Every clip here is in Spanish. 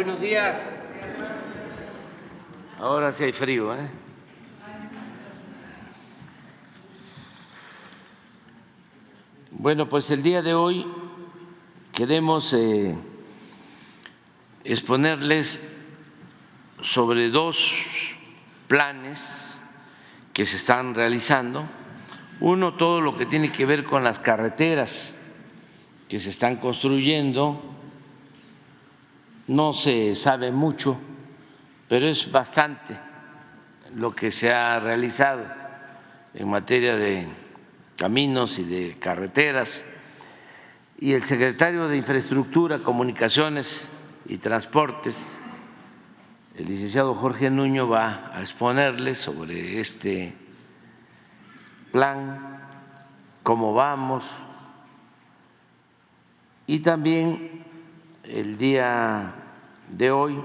Buenos días. Ahora sí hay frío, ¿eh? Bueno, pues el día de hoy queremos exponerles sobre dos planes que se están realizando. Uno, todo lo que tiene que ver con las carreteras que se están construyendo. No se sabe mucho, pero es bastante lo que se ha realizado en materia de caminos y de carreteras. Y el secretario de Infraestructura, Comunicaciones y Transportes, el licenciado Jorge Nuño, va a exponerles sobre este plan, cómo vamos, y también el día de hoy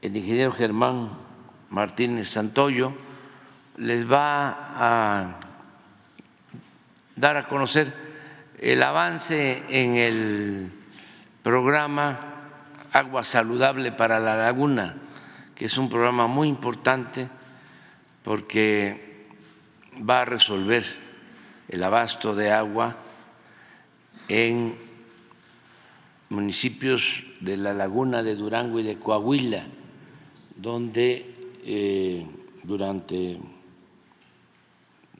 el ingeniero Germán Martínez Santoyo les va a dar a conocer el avance en el programa Agua Saludable para la Laguna, que es un programa muy importante porque va a resolver el abasto de agua en municipios de la Laguna de Durango y de Coahuila, donde durante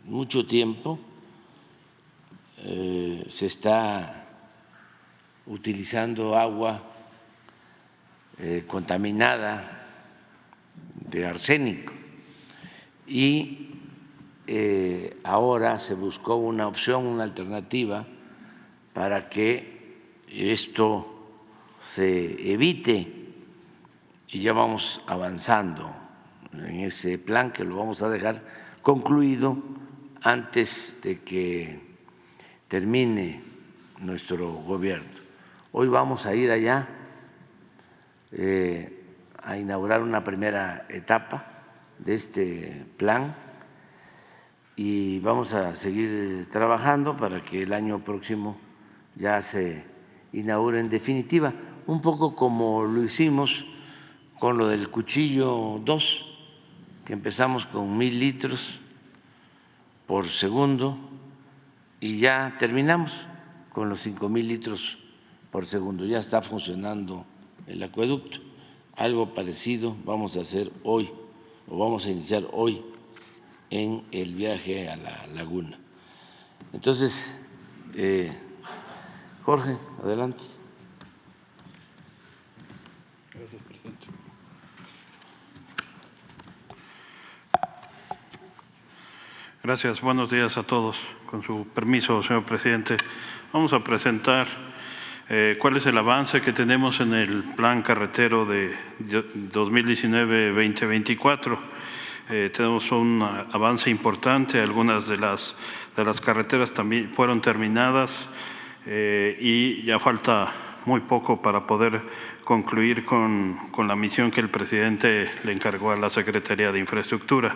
mucho tiempo se está utilizando agua contaminada de arsénico y ahora se buscó una opción, una alternativa para que esto se evite, y ya vamos avanzando en ese plan que lo vamos a dejar concluido antes de que termine nuestro gobierno. Hoy vamos a ir allá a inaugurar una primera etapa de este plan y vamos a seguir trabajando para que el año próximo ya se inaugure en definitiva, un poco como lo hicimos con lo del Cuchillo 2, que empezamos con 1000 litros por segundo y ya terminamos con los 5000 litros por segundo. Ya está funcionando el acueducto. Algo parecido vamos a hacer hoy, o vamos a iniciar hoy en el viaje a la laguna. Entonces, Jorge, adelante. Gracias, presidente. Gracias, buenos días a todos. Con su permiso, señor presidente, vamos a presentar cuál es el avance que tenemos en el plan carretero de 2019-2024. Tenemos un avance importante, algunas de las carreteras también fueron terminadas y ya falta muy poco para poder concluir con la misión que el presidente le encargó a la Secretaría de Infraestructura.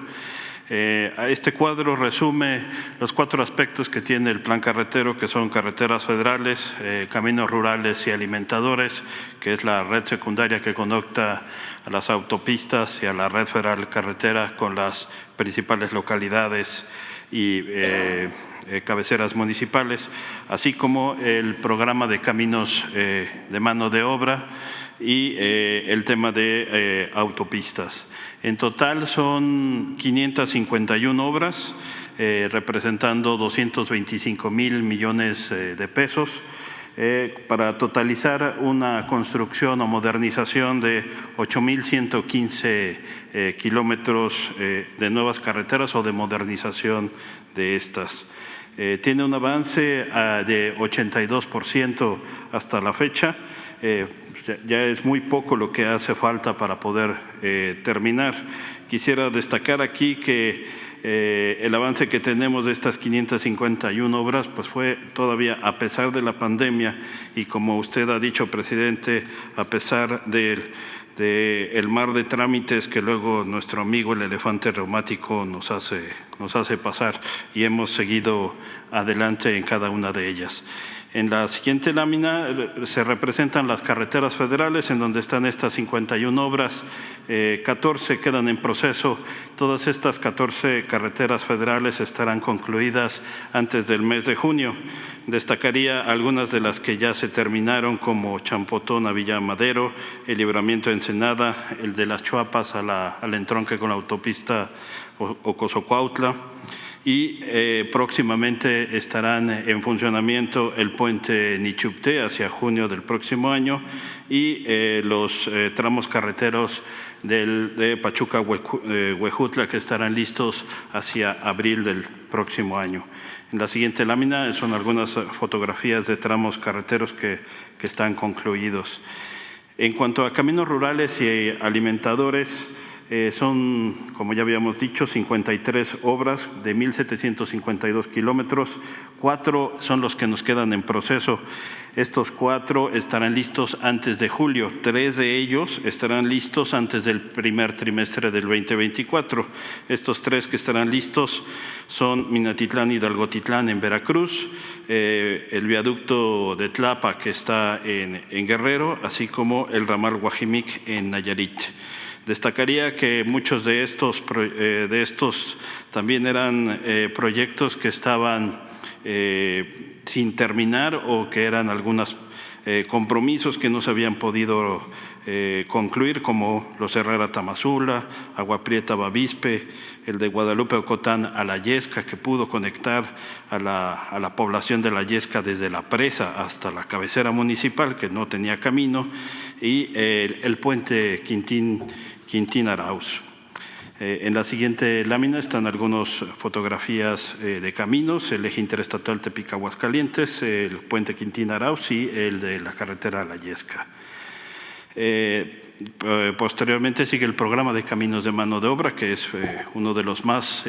Este cuadro resume los 4 aspectos que tiene el plan carretero, que son carreteras federales, caminos rurales y alimentadores, que es la red secundaria que conecta a las autopistas y a la red federal carretera con las principales localidades y cabeceras municipales, así como el programa de caminos de mano de obra y el tema de autopistas. En total son 551 obras, representando 225,000 millones de pesos, para totalizar una construcción o modernización de 8,115 kilómetros de nuevas carreteras o de modernización de estas. Tiene un avance de 82% hasta la fecha. Ya es muy poco lo que hace falta para poder terminar. Quisiera destacar aquí que el avance que tenemos de estas 551 obras pues fue todavía a pesar de la pandemia y, como usted ha dicho, presidente, a pesar del mar de trámites que luego nuestro amigo el elefante reumático nos hace pasar, y hemos seguido adelante en cada una de ellas. En la siguiente lámina se representan las carreteras federales, en donde están estas 51 obras, 14 quedan en proceso. Todas estas 14 carreteras federales estarán concluidas antes del mes de junio. Destacaría algunas de las que ya se terminaron, como Champotón a Villa Madero, el Libramiento de Ensenada, el de las Chuapas al entronque con la autopista Ocosocuautla. Y próximamente estarán en funcionamiento el puente Nichupté hacia junio del próximo año y los tramos carreteros de Pachuca-Huejutla, que estarán listos hacia abril del próximo año. En la siguiente lámina son algunas fotografías de tramos carreteros que están concluidos. En cuanto a caminos rurales y alimentadores, son, como ya habíamos dicho, 53 obras de 1,752 kilómetros. 4 son los que nos quedan en proceso. Estos 4 estarán listos antes de julio. 3 de ellos estarán listos antes del primer trimestre del 2024. Estos 3 que estarán listos son Minatitlán y Hidalgotitlán en Veracruz, el viaducto de Tlapa, que está en Guerrero, así como el ramal Guajimic en Nayarit. Destacaría que muchos de estos también eran proyectos que estaban sin terminar o que eran algunos compromisos que no se habían podido concluir, como los Herrera Tamazula, Agua Prieta Bavispe, el de Guadalupe Ocotán a La Yesca, que pudo conectar a la población de La Yesca desde la presa hasta la cabecera municipal, que no tenía camino, y el puente Quintín Arauz. En la siguiente lámina están algunas fotografías de caminos, el eje interestatal Tepic-Aguascalientes, el puente Quintín Arauz y el de la carretera La Yesca. Posteriormente sigue el programa de caminos de mano de obra, que es uno de los más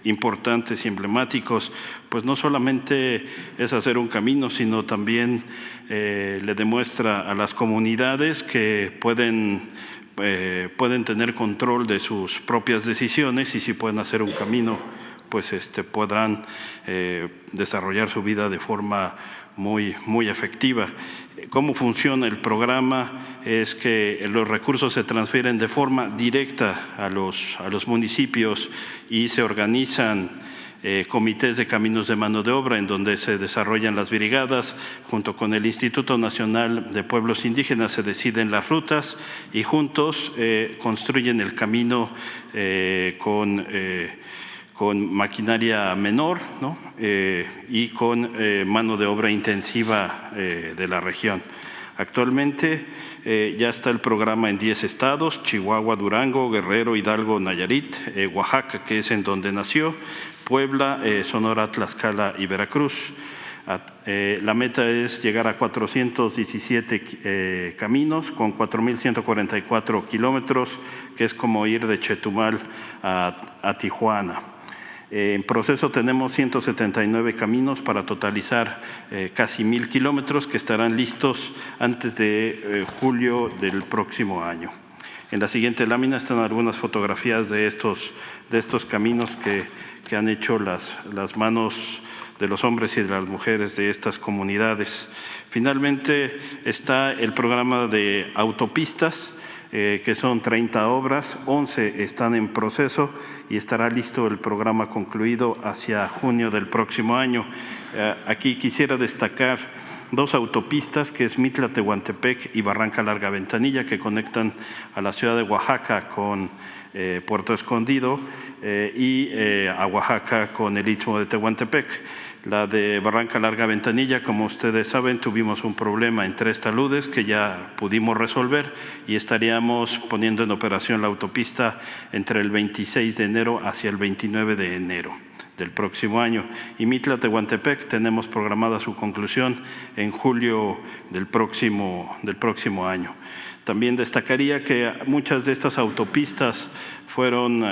importantes y emblemáticos, pues no solamente es hacer un camino, sino también le demuestra a las comunidades que pueden tener control de sus propias decisiones, y si pueden hacer un camino, pues podrán desarrollar su vida de forma muy efectiva. ¿Cómo funciona el programa? Es que los recursos se transfieren de forma directa a los municipios y se organizan comités de caminos de mano de obra, en donde se desarrollan las brigadas. Junto con el Instituto Nacional de Pueblos Indígenas se deciden las rutas y juntos construyen el camino con maquinaria menor, ¿no? Y con mano de obra intensiva de la región. Actualmente ya está el programa en 10 estados: Chihuahua, Durango, Guerrero, Hidalgo, Nayarit, Oaxaca, que es en donde nació, Puebla, Sonora, Tlaxcala y Veracruz. La meta es llegar a 417 caminos con 4,144 kilómetros, que es como ir de Chetumal a Tijuana. En proceso tenemos 179 caminos para totalizar casi 1,000 kilómetros, que estarán listos antes de julio del próximo año. En la siguiente lámina están algunas fotografías de estos caminos que han hecho las manos de los hombres y de las mujeres de estas comunidades. Finalmente está el programa de autopistas, que son 30 obras, 11 están en proceso y estará listo el programa concluido hacia junio del próximo año. Aquí quisiera destacar 2 autopistas, que es Mitla-Tehuantepec y Barranca Larga Ventanilla, que conectan a la ciudad de Oaxaca con Puerto Escondido y a Oaxaca con el Istmo de Tehuantepec. La de Barranca Larga Ventanilla, como ustedes saben, tuvimos un problema en 3 taludes que ya pudimos resolver y estaríamos poniendo en operación la autopista entre el 26 de enero hacia el 29 de enero del próximo año. Y Mitla-Tehuantepec tenemos programada su conclusión en julio del próximo año. También destacaría que muchas de estas autopistas fueron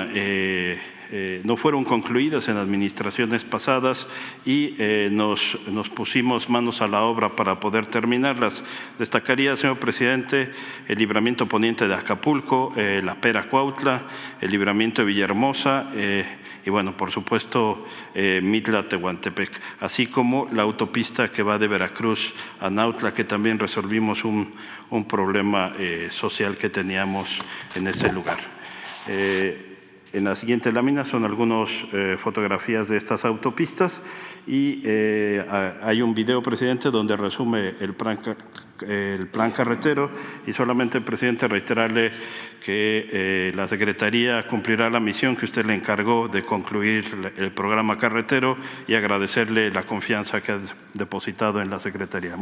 no fueron concluidas en administraciones pasadas y nos pusimos manos a la obra para poder terminarlas. Destacaría, señor presidente, el libramiento poniente de Acapulco, la Pera Cuautla, el libramiento de Villahermosa y, bueno, por supuesto, Mitla-Tehuantepec, así como la autopista que va de Veracruz a Nautla, que también resolvimos un problema social que teníamos en ese lugar. En la siguiente lámina son algunas fotografías de estas autopistas y hay un video, presidente, donde resume el plan carretero y solamente, presidente, reiterarle que la Secretaría cumplirá la misión que usted le encargó de concluir el programa carretero y agradecerle la confianza que ha depositado en la Secretaría.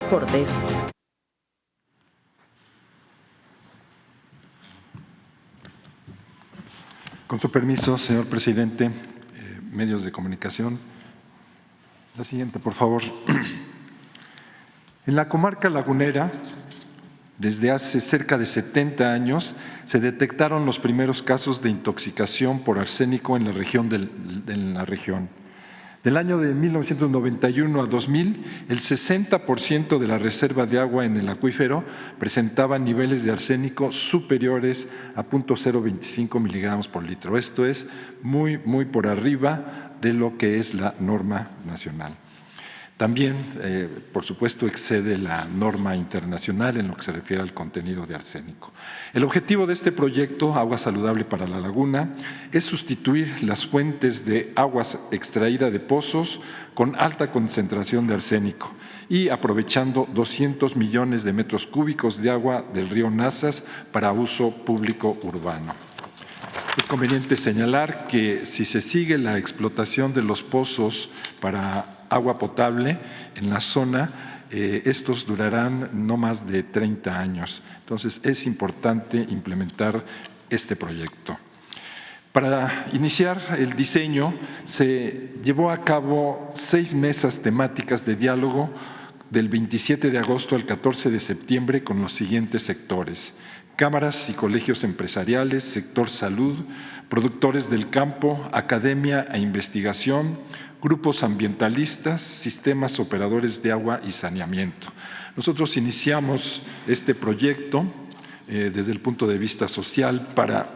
Cortés. Con su permiso, señor presidente, medios de comunicación. La siguiente, por favor. En la comarca lagunera, desde hace cerca de 70 años, se detectaron los primeros casos de intoxicación por arsénico en la región. Del año de 1991 a 2000, el 60% de la reserva de agua en el acuífero presentaba niveles de arsénico superiores a 0.025 miligramos por litro. Esto es muy por arriba de lo que es la norma nacional. También, por supuesto, excede la norma internacional en lo que se refiere al contenido de arsénico. El objetivo de este proyecto, Agua Saludable para la Laguna, es sustituir las fuentes de aguas extraídas de pozos con alta concentración de arsénico y aprovechando 200 millones de metros cúbicos de agua del río Nazas para uso público urbano. Es conveniente señalar que si se sigue la explotación de los pozos para agua potable en la zona, estos durarán no más de 30 años. Entonces, es importante implementar este proyecto. Para iniciar el diseño, se llevó a cabo 6 mesas temáticas de diálogo del 27 de agosto al 14 de septiembre con los siguientes sectores: cámaras y colegios empresariales, sector salud, productores del campo, academia e investigación, grupos ambientalistas, sistemas operadores de agua y saneamiento. Nosotros iniciamos este proyecto desde el punto de vista social para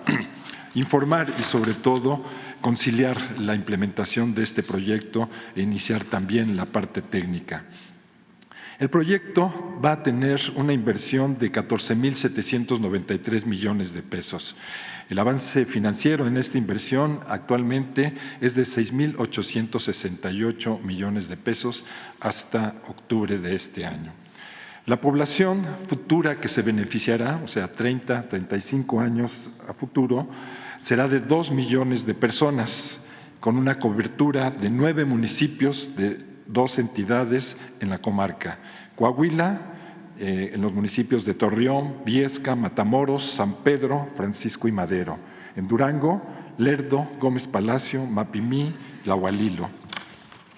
informar y sobre todo conciliar la implementación de este proyecto e iniciar también la parte técnica. El proyecto va a tener una inversión de 14,793 millones de pesos. El avance financiero en esta inversión actualmente es de 6,868 millones de pesos hasta octubre de este año. La población futura que se beneficiará, o sea, 30, 35 años a futuro, será de 2 millones de personas, con una cobertura de 9 municipios de 2 entidades en la comarca: Coahuila, en los municipios de Torreón, Viesca, Matamoros, San Pedro, Francisco y Madero; en Durango, Lerdo, Gómez Palacio, Mapimí, Tlahualilo.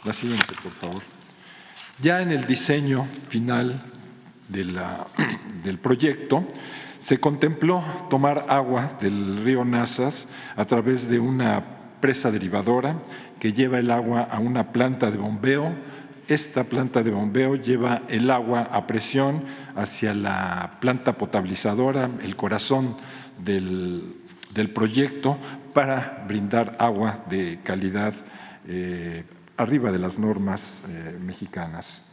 La siguiente, por favor. Ya en el diseño final del proyecto se contempló tomar agua del río Nazas a través de una presa derivadora que lleva el agua a una planta de bombeo. Esta planta de bombeo lleva el agua a presión hacia la planta potabilizadora, el corazón del proyecto, para brindar agua de calidad arriba de las normas mexicanas.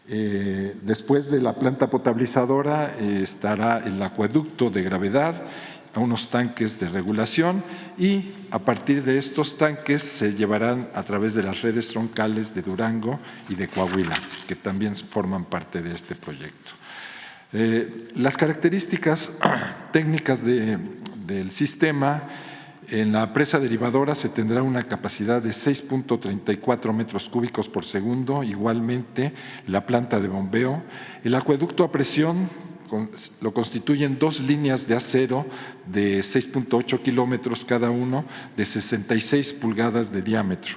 Después de la planta potabilizadora estará el acueducto de gravedad, a unos tanques de regulación, y a partir de estos tanques se llevarán a través de las redes troncales de Durango y de Coahuila, que también forman parte de este proyecto. Las características técnicas del sistema: en la presa derivadora se tendrá una capacidad de 6,34 metros cúbicos por segundo, igualmente la planta de bombeo. El acueducto a presión lo constituyen 2 líneas de acero de 6,8 kilómetros cada uno, de 66 pulgadas de diámetro.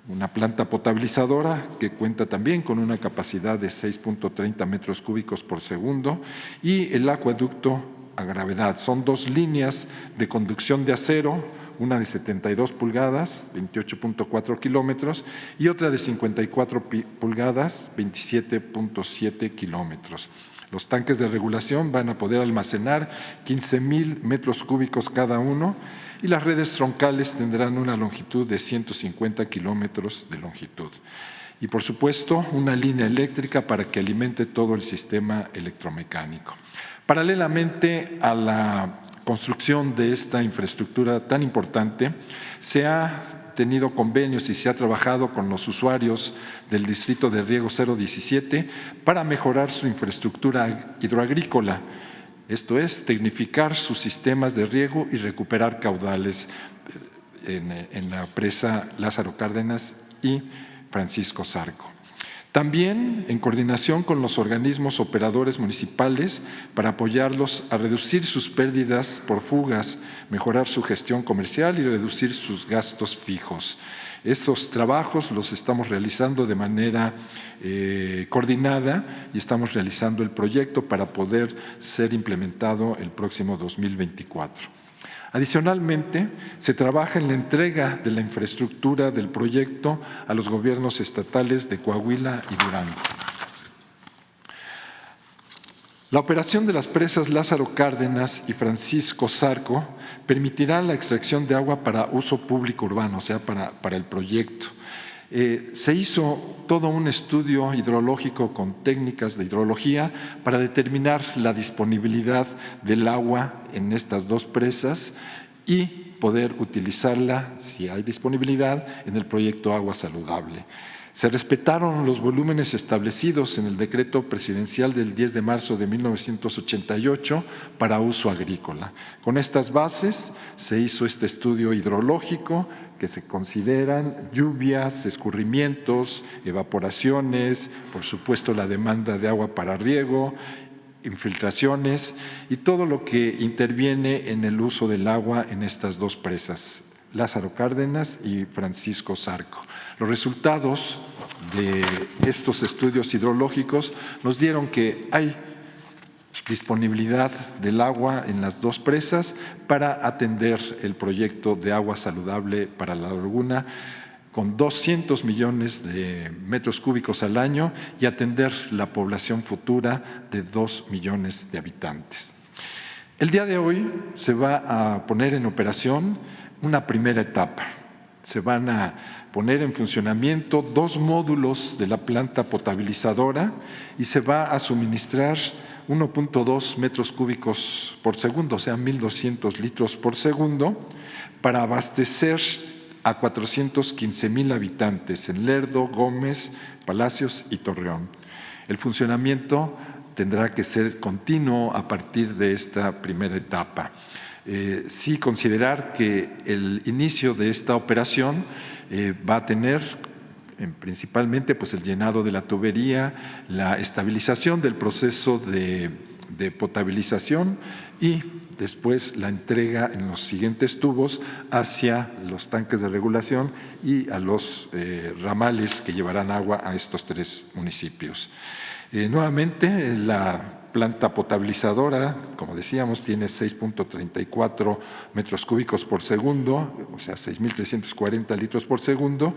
Una planta potabilizadora que cuenta también con una capacidad de 6,30 metros cúbicos por segundo, y el acueducto a gravedad. Son 2 líneas de conducción de acero, una de 72 pulgadas, 28,4 kilómetros, y otra de 54 pulgadas, 27,7 kilómetros. Los tanques de regulación van a poder almacenar 15,000 metros cúbicos cada uno, y las redes troncales tendrán una longitud de 150 kilómetros de longitud. Y, por supuesto, una línea eléctrica para que alimente todo el sistema electromecánico. Paralelamente a la construcción de esta infraestructura tan importante, se ha tenido convenios y se ha trabajado con los usuarios del Distrito de Riego 017 para mejorar su infraestructura hidroagrícola. Esto es, tecnificar sus sistemas de riego y recuperar caudales en la presa Lázaro Cárdenas y Francisco Zarco. También en coordinación con los organismos operadores municipales para apoyarlos a reducir sus pérdidas por fugas, mejorar su gestión comercial y reducir sus gastos fijos. Estos trabajos los estamos realizando de manera coordinada y estamos realizando el proyecto para poder ser implementado el próximo 2024. Adicionalmente, se trabaja en la entrega de la infraestructura del proyecto a los gobiernos estatales de Coahuila y Durango. La operación de las presas Lázaro Cárdenas y Francisco Zarco permitirá la extracción de agua para uso público urbano, o sea, para el proyecto. Se hizo todo un estudio hidrológico con técnicas de hidrología para determinar la disponibilidad del agua en estas 2 presas y poder utilizarla, si hay disponibilidad, en el proyecto Agua Saludable. Se respetaron los volúmenes establecidos en el decreto presidencial del 10 de marzo de 1988 para uso agrícola. Con estas bases se hizo este estudio hidrológico que se consideran lluvias, escurrimientos, evaporaciones, por supuesto la demanda de agua para riego, infiltraciones y todo lo que interviene en el uso del agua en estas 2 presas, Lázaro Cárdenas y Francisco Zarco. Los resultados de estos estudios hidrológicos nos dieron que hay disponibilidad del agua en las dos presas para atender el proyecto de agua saludable para la laguna con 200 millones de metros cúbicos al año y atender la población futura de 2 millones de habitantes. El día de hoy se va a poner en operación una primera etapa. Se van a poner en funcionamiento 2 módulos de la planta potabilizadora y se va a suministrar 1.2 metros cúbicos por segundo, o sea, 1.200 litros por segundo, para abastecer a 415,000 habitantes en Lerdo, Gómez, Palacios y Torreón. El funcionamiento tendrá que ser continuo a partir de esta primera etapa. Sí considerar que el inicio de esta operación va a tener principalmente pues, el llenado de la tubería, la estabilización del proceso de potabilización y después la entrega en los siguientes tubos hacia los tanques de regulación y a los ramales que llevarán agua a estos 3 municipios. Nuevamente, la planta potabilizadora, como decíamos, tiene 6.34 metros cúbicos por segundo, o sea, 6.340 litros por segundo,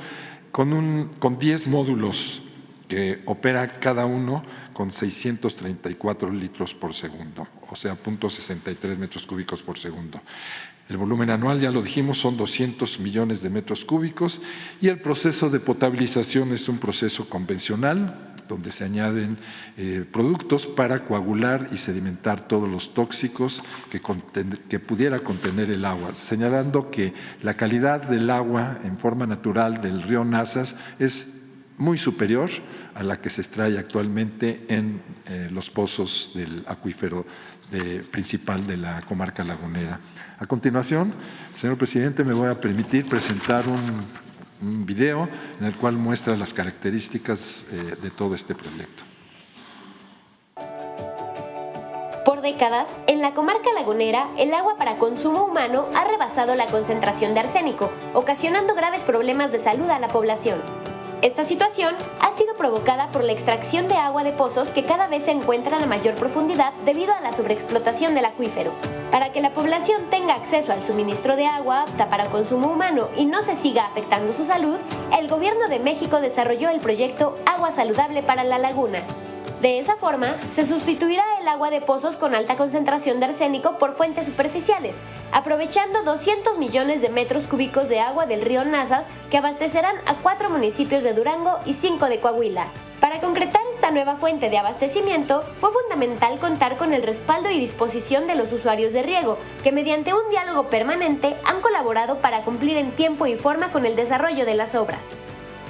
con 10 módulos que opera cada uno con 634 litros por segundo, o sea, 0.63 metros cúbicos por segundo. El volumen anual, ya lo dijimos, son 200 millones de metros cúbicos y el proceso de potabilización es un proceso convencional donde se añaden productos para coagular y sedimentar todos los tóxicos que pudiera contener el agua, señalando que la calidad del agua en forma natural del río Nazas es muy superior a la que se extrae actualmente en los pozos del acuífero principal de la comarca lagunera. A continuación, señor presidente, me voy a permitir presentar un video en el cual muestra las características de todo este proyecto. Por décadas, en la comarca lagunera, el agua para consumo humano ha rebasado la concentración de arsénico, ocasionando graves problemas de salud a la población. Esta situación ha sido provocada por la extracción de agua de pozos que cada vez se encuentran a mayor profundidad debido a la sobreexplotación del acuífero. Para que la población tenga acceso al suministro de agua apta para consumo humano y no se siga afectando su salud, el Gobierno de México desarrolló el proyecto Agua Saludable para la Laguna. De esa forma, se sustituirá el agua de pozos con alta concentración de arsénico por fuentes superficiales, aprovechando 200 millones de metros cúbicos de agua del río Nazas que abastecerán a 4 municipios de Durango y 5 de Coahuila. Para concretar esta nueva fuente de abastecimiento, fue fundamental contar con el respaldo y disposición de los usuarios de riego, que mediante un diálogo permanente han colaborado para cumplir en tiempo y forma con el desarrollo de las obras.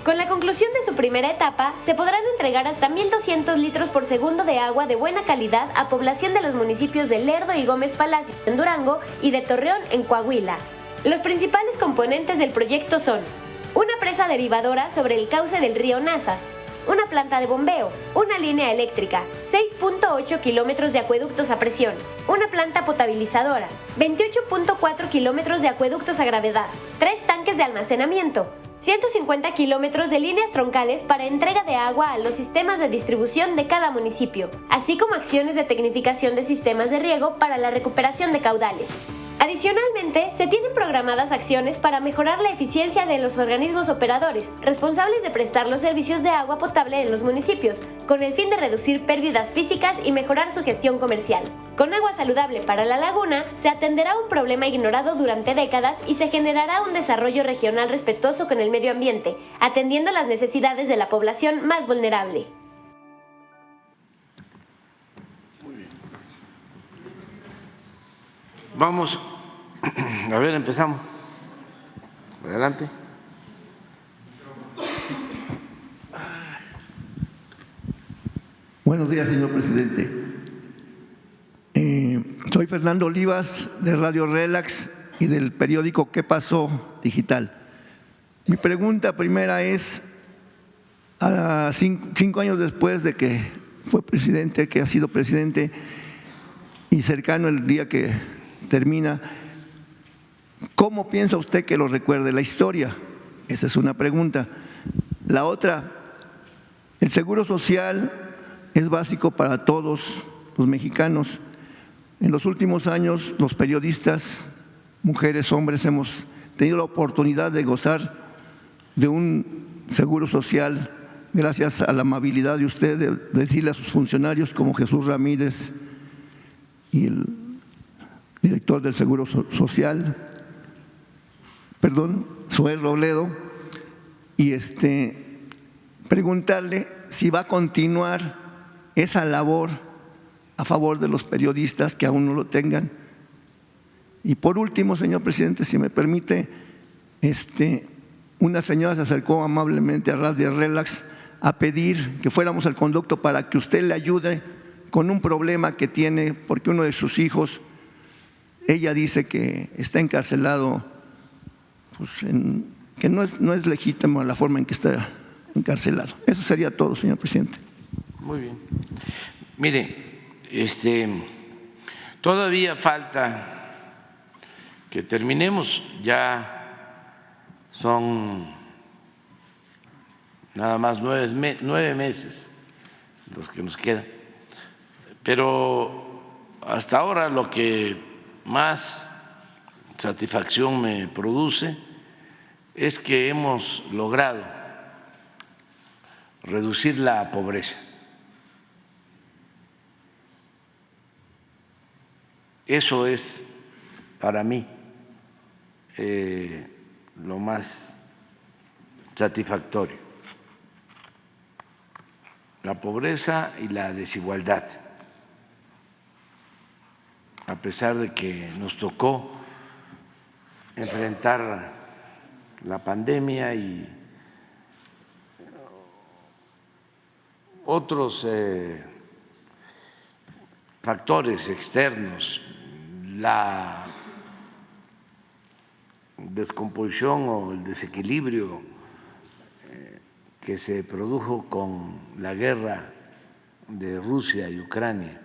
Con la conclusión de su primera etapa, se podrán entregar hasta 1.200 litros por segundo de agua de buena calidad a población de los municipios de Lerdo y Gómez Palacio en Durango y de Torreón en Coahuila. Los principales componentes del proyecto son una presa derivadora sobre el cauce del río Nazas, una planta de bombeo, una línea eléctrica, 6.8 kilómetros de acueductos a presión, una planta potabilizadora, 28.4 kilómetros de acueductos a gravedad, 3 tanques de almacenamiento, 150 kilómetros de líneas troncales para entrega de agua a los sistemas de distribución de cada municipio, así como acciones de tecnificación de sistemas de riego para la recuperación de caudales. Adicionalmente, se tienen programadas acciones para mejorar la eficiencia de los organismos operadores, responsables de prestar los servicios de agua potable en los municipios, con el fin de reducir pérdidas físicas y mejorar su gestión comercial. Con agua saludable para la laguna, se atenderá un problema ignorado durante décadas y se generará un desarrollo regional respetuoso con el medio ambiente, atendiendo las necesidades de la población más vulnerable. Muy bien. Vamos, a ver, empezamos. Adelante. Buenos días, señor presidente. Soy Fernando Olivas, de Radio Relax y del periódico ¿Qué pasó? Digital. Mi pregunta primera es, 5 años después de que fue presidente, que ha sido presidente, y cercano el día que termina, ¿cómo piensa usted que lo recuerde la historia? Esa es una pregunta. La otra, el seguro social es básico para todos los mexicanos. En los últimos años, los periodistas, mujeres, hombres, hemos tenido la oportunidad de gozar de un seguro social gracias a la amabilidad de usted de decirle a sus funcionarios como Jesús Ramírez y el director del Seguro Social, Zoé Robledo, y preguntarle si va a continuar esa labor a favor de los periodistas que aún no lo tengan. Y por último, señor presidente, si me permite, una señora se acercó amablemente a Radio Relax a pedir que fuéramos al conducto para que usted le ayude con un problema que tiene, porque uno de sus hijos, ella dice que está encarcelado, pues que no es legítima la forma en que está encarcelado. Eso sería todo, señor presidente. Muy bien. Mire, todavía falta que terminemos, ya son nada más 9 meses los que nos quedan, pero hasta ahora lo que más satisfacción me produce es que hemos logrado reducir la pobreza. Eso es para mí lo más satisfactorio, la pobreza y la desigualdad. A pesar de que nos tocó enfrentar la pandemia y otros factores externos, la descomposición o el desequilibrio que se produjo con la guerra de Rusia y Ucrania,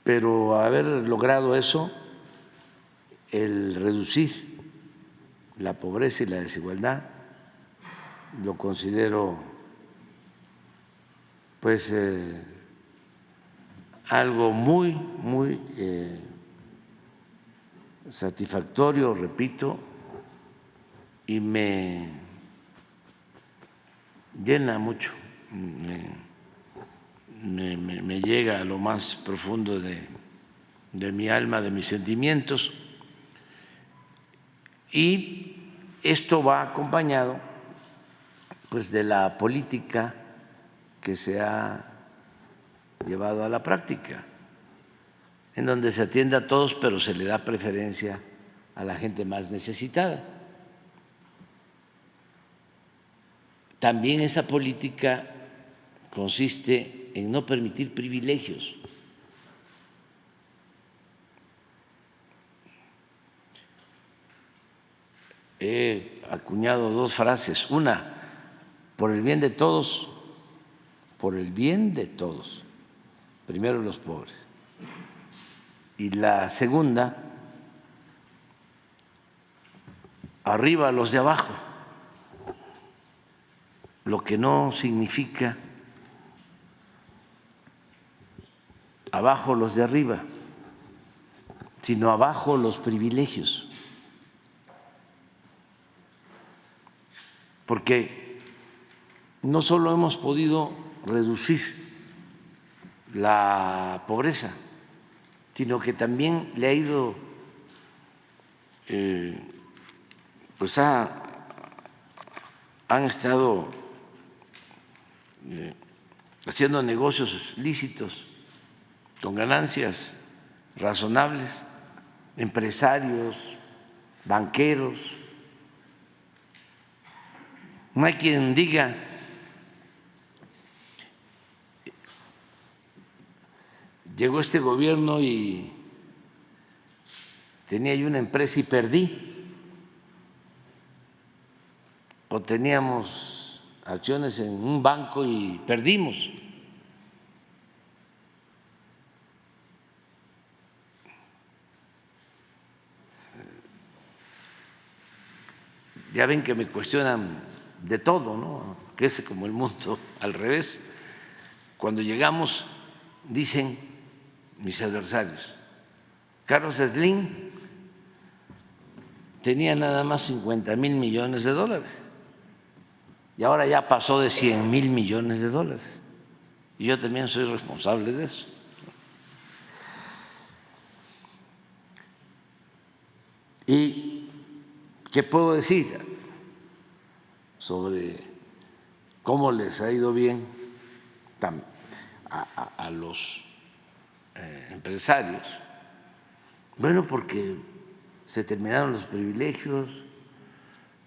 pero haber logrado eso, el reducir la pobreza y la desigualdad, lo considero pues algo muy, muy satisfactorio, repito, y me llena mucho, me llega a lo más profundo de mi alma, de mis sentimientos, y esto va acompañado pues de la política que se ha llevado a la práctica, en donde se atiende a todos, pero se le da preferencia a la gente más necesitada. También esa política consiste en no permitir privilegios. He acuñado 2 frases, una, por el bien de todos, por el bien de todos, primero los pobres, y la segunda, arriba los de abajo, lo que no significa abajo los de arriba, sino abajo los privilegios. Porque no solo hemos podido reducir la pobreza, sino que también le ha ido, pues han estado haciendo negocios lícitos con ganancias razonables, empresarios, banqueros. No hay quien diga llegó este gobierno y tenía yo una empresa y perdí, o teníamos acciones en un banco y perdimos. Ya ven que me cuestionan de todo, ¿no? Que es como el mundo al revés. Cuando llegamos, dicen mis adversarios, Carlos Slim tenía nada más 50,000 millones de dólares y ahora ya pasó de 100,000 millones de dólares. Y yo también soy responsable de eso. ¿Y qué puedo decir sobre cómo les ha ido bien a los empresarios? Bueno, porque se terminaron los privilegios,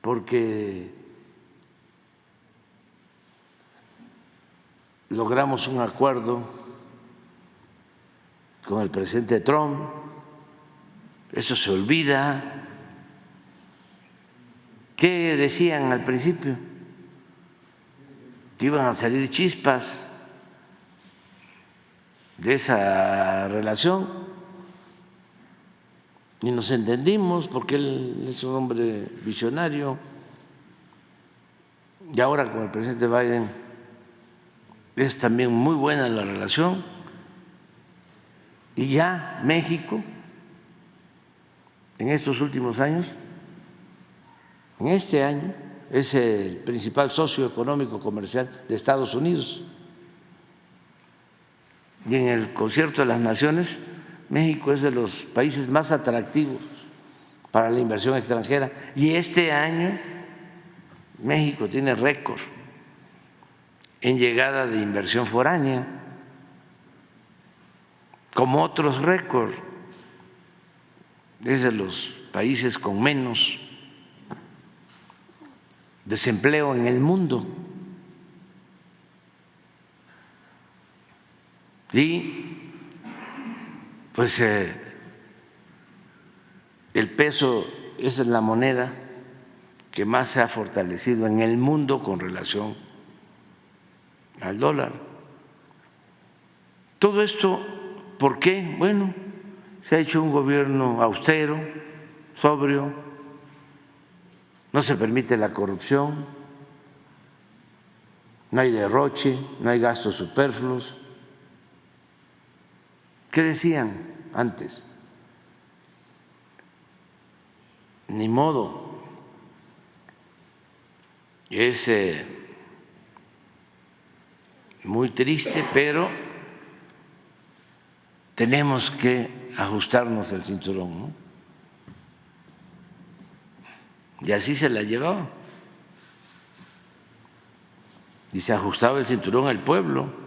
porque logramos un acuerdo con el presidente Trump. Eso se olvida. ¿Qué decían al principio? Que iban a salir chispas de esa relación y nos entendimos porque él es un hombre visionario y ahora con el presidente Biden es también muy buena la relación y ya México en estos últimos años, en este año, es el principal socio económico comercial de Estados Unidos. Y en el Concierto de las Naciones, México es de los países más atractivos para la inversión extranjera. Y este año México tiene récord en llegada de inversión foránea, como otros récords. Es de los países con menos desempleo en el mundo. Y pues el peso es la moneda que más se ha fortalecido en el mundo con relación al dólar. Todo esto, ¿por qué? Bueno, se ha hecho un gobierno austero, sobrio, no se permite la corrupción, no hay derroche, no hay gastos superfluos. ¿Qué decían antes? Ni modo, es muy triste, pero tenemos que ajustarnos el cinturón, ¿no? Y así se la llevaba. Y se ajustaba el cinturón al pueblo,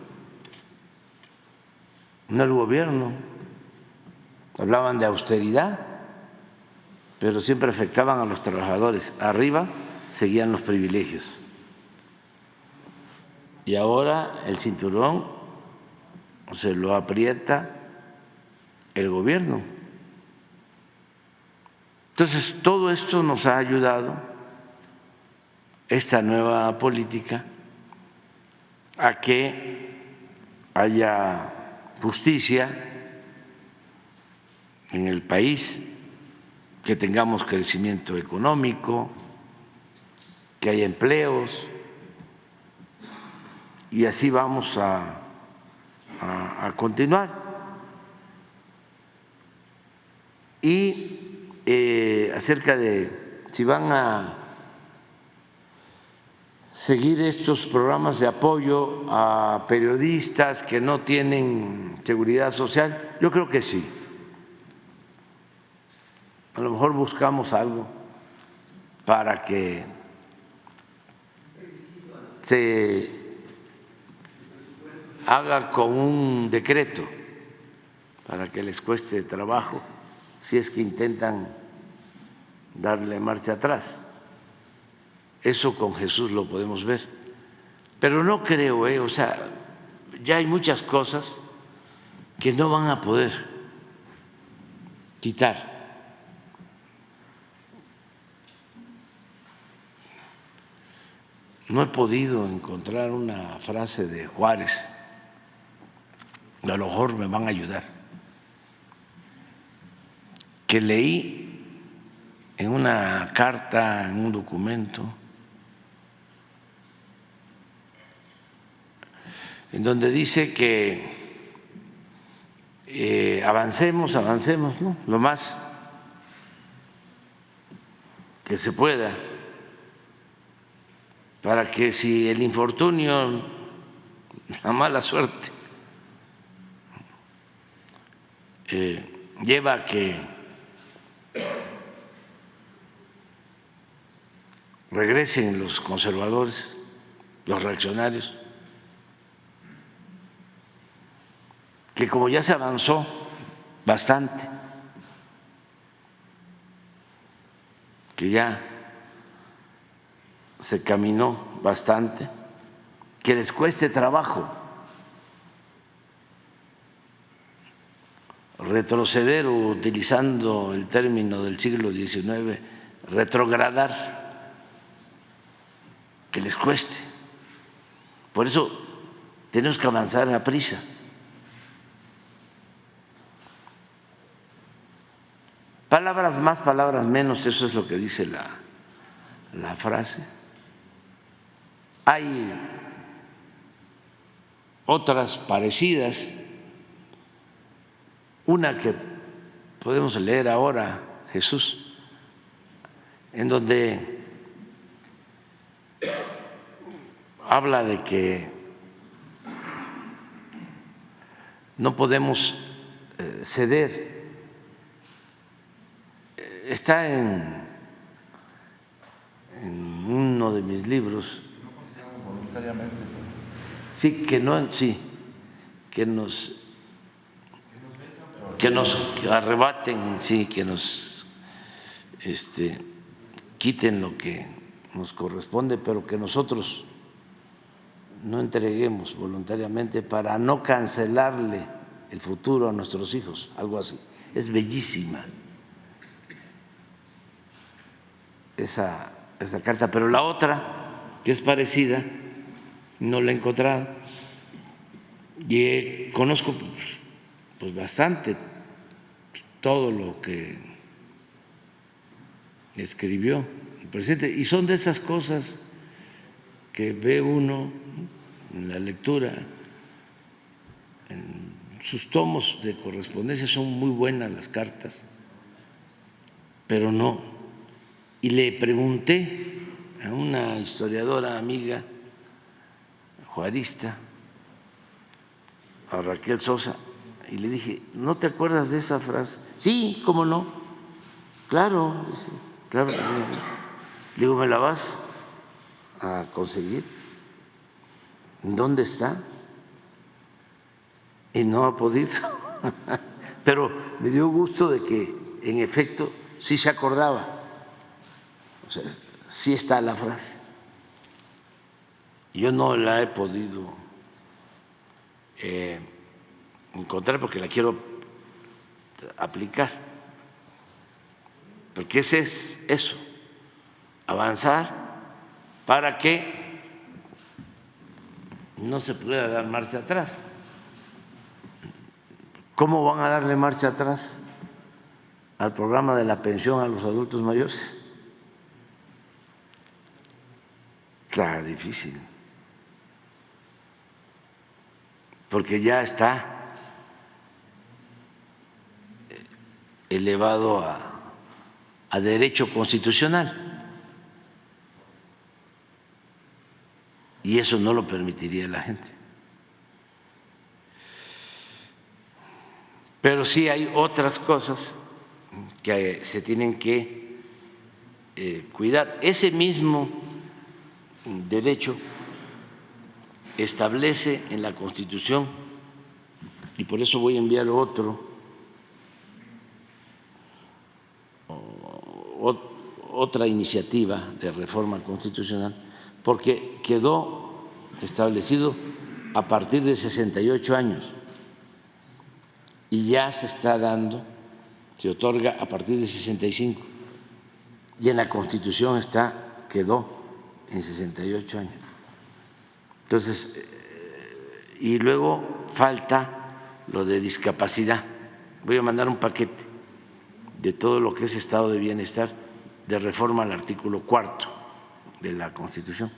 no el gobierno. Hablaban de austeridad, pero siempre afectaban a los trabajadores. Arriba seguían los privilegios. Y ahora el cinturón se lo aprieta el gobierno. Entonces, todo esto nos ha ayudado, esta nueva política, a que haya justicia en el país, que tengamos crecimiento económico, que haya empleos, y así vamos a continuar. Y acerca de si van a seguir estos programas de apoyo a periodistas que no tienen seguridad social, yo creo que sí. A lo mejor buscamos algo para que se haga con un decreto, para que les cueste trabajo si es que intentan darle marcha atrás. Eso con Jesús lo podemos ver. Pero no creo, o sea, ya hay muchas cosas que no van a poder quitar. No he podido encontrar una frase de Juárez, a lo mejor me van a ayudar, que leí en una carta, en un documento, en donde dice que avancemos, ¿no?, lo más que se pueda, para que si el infortunio, la mala suerte, lleva a que regresen los conservadores, los reaccionarios, que como ya se avanzó bastante, que ya se caminó bastante, que les cueste trabajo retroceder, o utilizando el término del siglo XIX, retrogradar, que les cueste. Por eso tenemos que avanzar a prisa. Palabras más, palabras menos, eso es lo que dice la frase. Hay otras parecidas, una que podemos leer ahora, Jesús, en donde habla de que no podemos ceder. Está en uno de mis libros. Sí, que no, sí, que nos arrebaten, sí, que nos quiten lo que nos corresponde, pero que nosotros no entreguemos voluntariamente para no cancelarle el futuro a nuestros hijos, algo así. Es bellísima esa carta, pero la otra, que es parecida, no la he encontrado, y conozco pues bastante todo lo que escribió el presidente, y son de esas cosas que ve uno en la lectura. En sus tomos de correspondencia son muy buenas las cartas, pero no. Y le pregunté a una historiadora amiga, juarista, a Raquel Sosa, y le dije, ¿no te acuerdas de esa frase? Sí, ¿cómo no? Claro, dice, claro que sí. Le digo, ¿me la vas a conseguir? ¿Dónde está? Y no ha podido. Pero me dio gusto de que, en efecto, sí se acordaba. O sea, sí está la frase. Yo no la he podido encontrar porque la quiero aplicar. Porque ese es eso, avanzar para que no se pueda dar marcha atrás. ¿Cómo van a darle marcha atrás al programa de la pensión a los adultos mayores? Está difícil, porque ya está elevado a derecho constitucional, y eso no lo permitiría la gente. Pero sí hay otras cosas que se tienen que cuidar. Ese mismo derecho establece en la Constitución, y por eso voy a enviar otra iniciativa de reforma constitucional, porque quedó establecido a partir de 68 años y ya se está dando, se otorga a partir de 65, y en la Constitución quedó en 68 años. Entonces, y luego falta lo de discapacidad. Voy a mandar un paquete de todo lo que es estado de bienestar, de reforma al artículo 4 de la Constitución,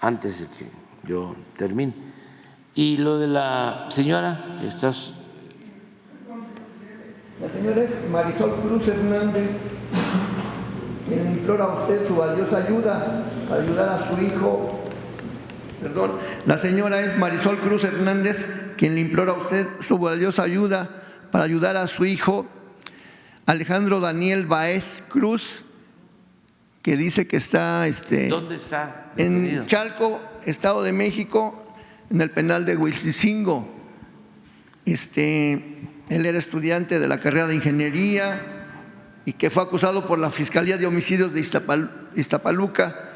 antes de que yo termine. Y lo de la señora que estás... La señora es Marisol Cruz Hernández, quien le implora a usted su valiosa ayuda para ayudar a su hijo. Perdón, la señora es Marisol Cruz Hernández, quien le implora a usted su valiosa ayuda para ayudar a su hijo Alejandro Daniel Baez Cruz, que dice que está ¿Dónde está? en Chalco, Estado de México, en el penal de Huilcicingo. Él era estudiante de la carrera de ingeniería y que fue acusado por la Fiscalía de Homicidios de Iztapaluca.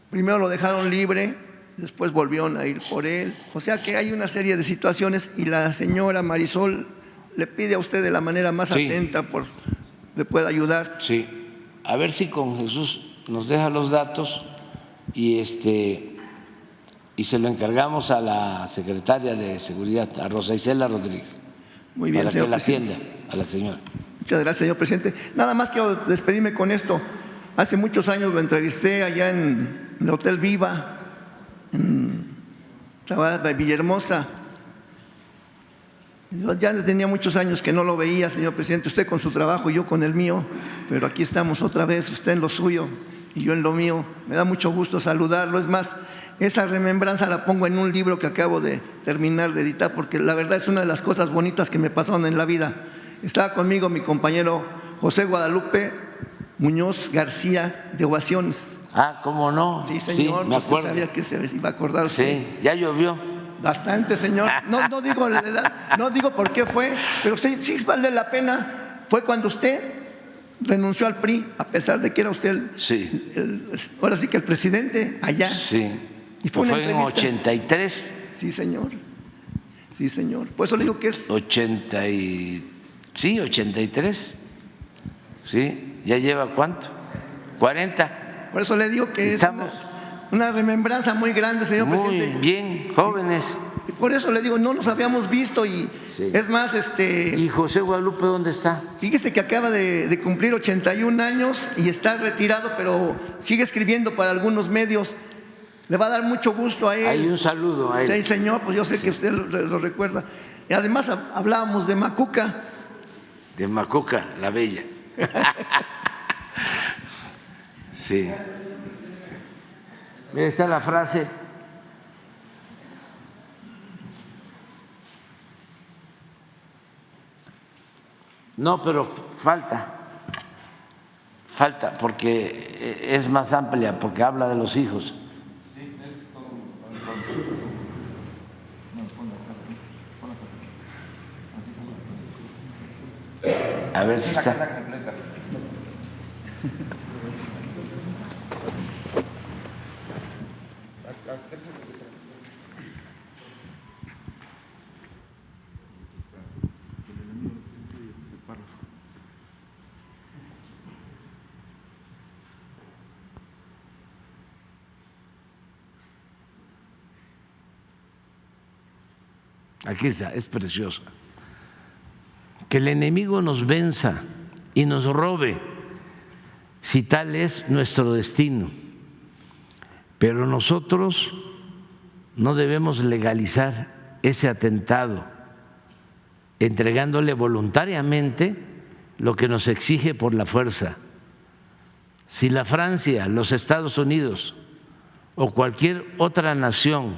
Primero lo dejaron libre, después volvieron a ir por él. O sea que hay una serie de situaciones y la señora Marisol le pide a usted de la manera más atenta le pueda ayudar. Sí, a ver si con Jesús nos deja los datos y se lo encargamos a la secretaria de Seguridad, a Rosa Isela Rodríguez. Muy bien, para señor que la presidente. atienda a la señora. Muchas gracias, señor presidente. Nada más quiero despedirme con esto. Hace muchos años lo entrevisté allá en el Hotel Viva, en Villahermosa. Yo ya tenía muchos años que no lo veía, señor presidente, usted con su trabajo y yo con el mío, pero aquí estamos otra vez, usted en lo suyo y yo en lo mío. Me da mucho gusto saludarlo. Es más, esa remembranza la pongo en un libro que acabo de terminar de editar, porque la verdad es una de las cosas bonitas que me pasaron en la vida. Estaba conmigo mi compañero José Guadalupe Muñoz García de Ovaciones. Ah, ¿cómo no? Sí, señor, sí, me acuerdo. Usted sabía que se iba a acordar usted. Sí, ya llovió. Bastante, señor. No digo la edad, no digo por qué fue, pero sí vale la pena. Fue cuando usted renunció al PRI, a pesar de que era usted ahora sí que el presidente allá. Sí. Y fue en 83. Sí, señor. Sí, señor. Por eso le digo que es 83. Sí, ya lleva ¿cuánto? 40. Por eso le digo que estamos es una remembranza muy grande, señor presidente. Muy bien, jóvenes. Y por eso le digo, no nos habíamos visto y es más, ¿Y José Guadalupe dónde está? Fíjese que acaba de cumplir 81 años y está retirado, pero sigue escribiendo para algunos medios. Le va a dar mucho gusto a él. Hay un saludo a él. Sí, señor, pues yo sé que usted lo recuerda. Y además hablábamos de Macuca. De Macuca, la Bella. Sí. Mira, está la frase. No, pero falta porque es más amplia, porque habla de los hijos. A ver si está. Aquí está, es preciosa. Que el enemigo nos venza y nos robe, si tal es nuestro destino. Pero nosotros no debemos legalizar ese atentado, entregándole voluntariamente lo que nos exige por la fuerza. Si la Francia, los Estados Unidos o cualquier otra nación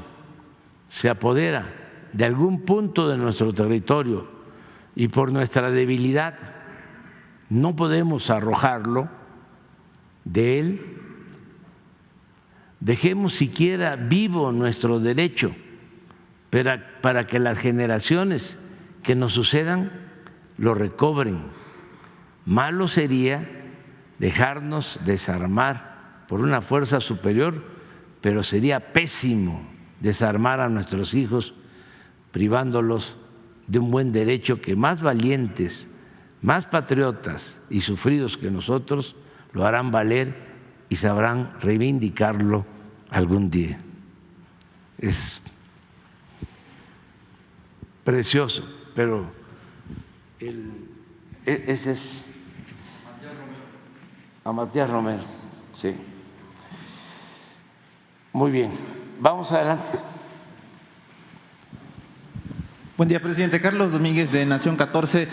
se apodera de algún punto de nuestro territorio y por nuestra debilidad no podemos arrojarlo de él, dejemos siquiera vivo nuestro derecho para que las generaciones que nos sucedan lo recobren. Malo sería dejarnos desarmar por una fuerza superior, pero sería pésimo desarmar a nuestros hijos privándolos de un buen derecho que más valientes, más patriotas y sufridos que nosotros lo harán valer y sabrán reivindicarlo algún día. Es precioso, pero ese es a Matías Romero, sí. Muy bien. vamos adelante. Buen día, presidente. Carlos Domínguez, de Nación 14.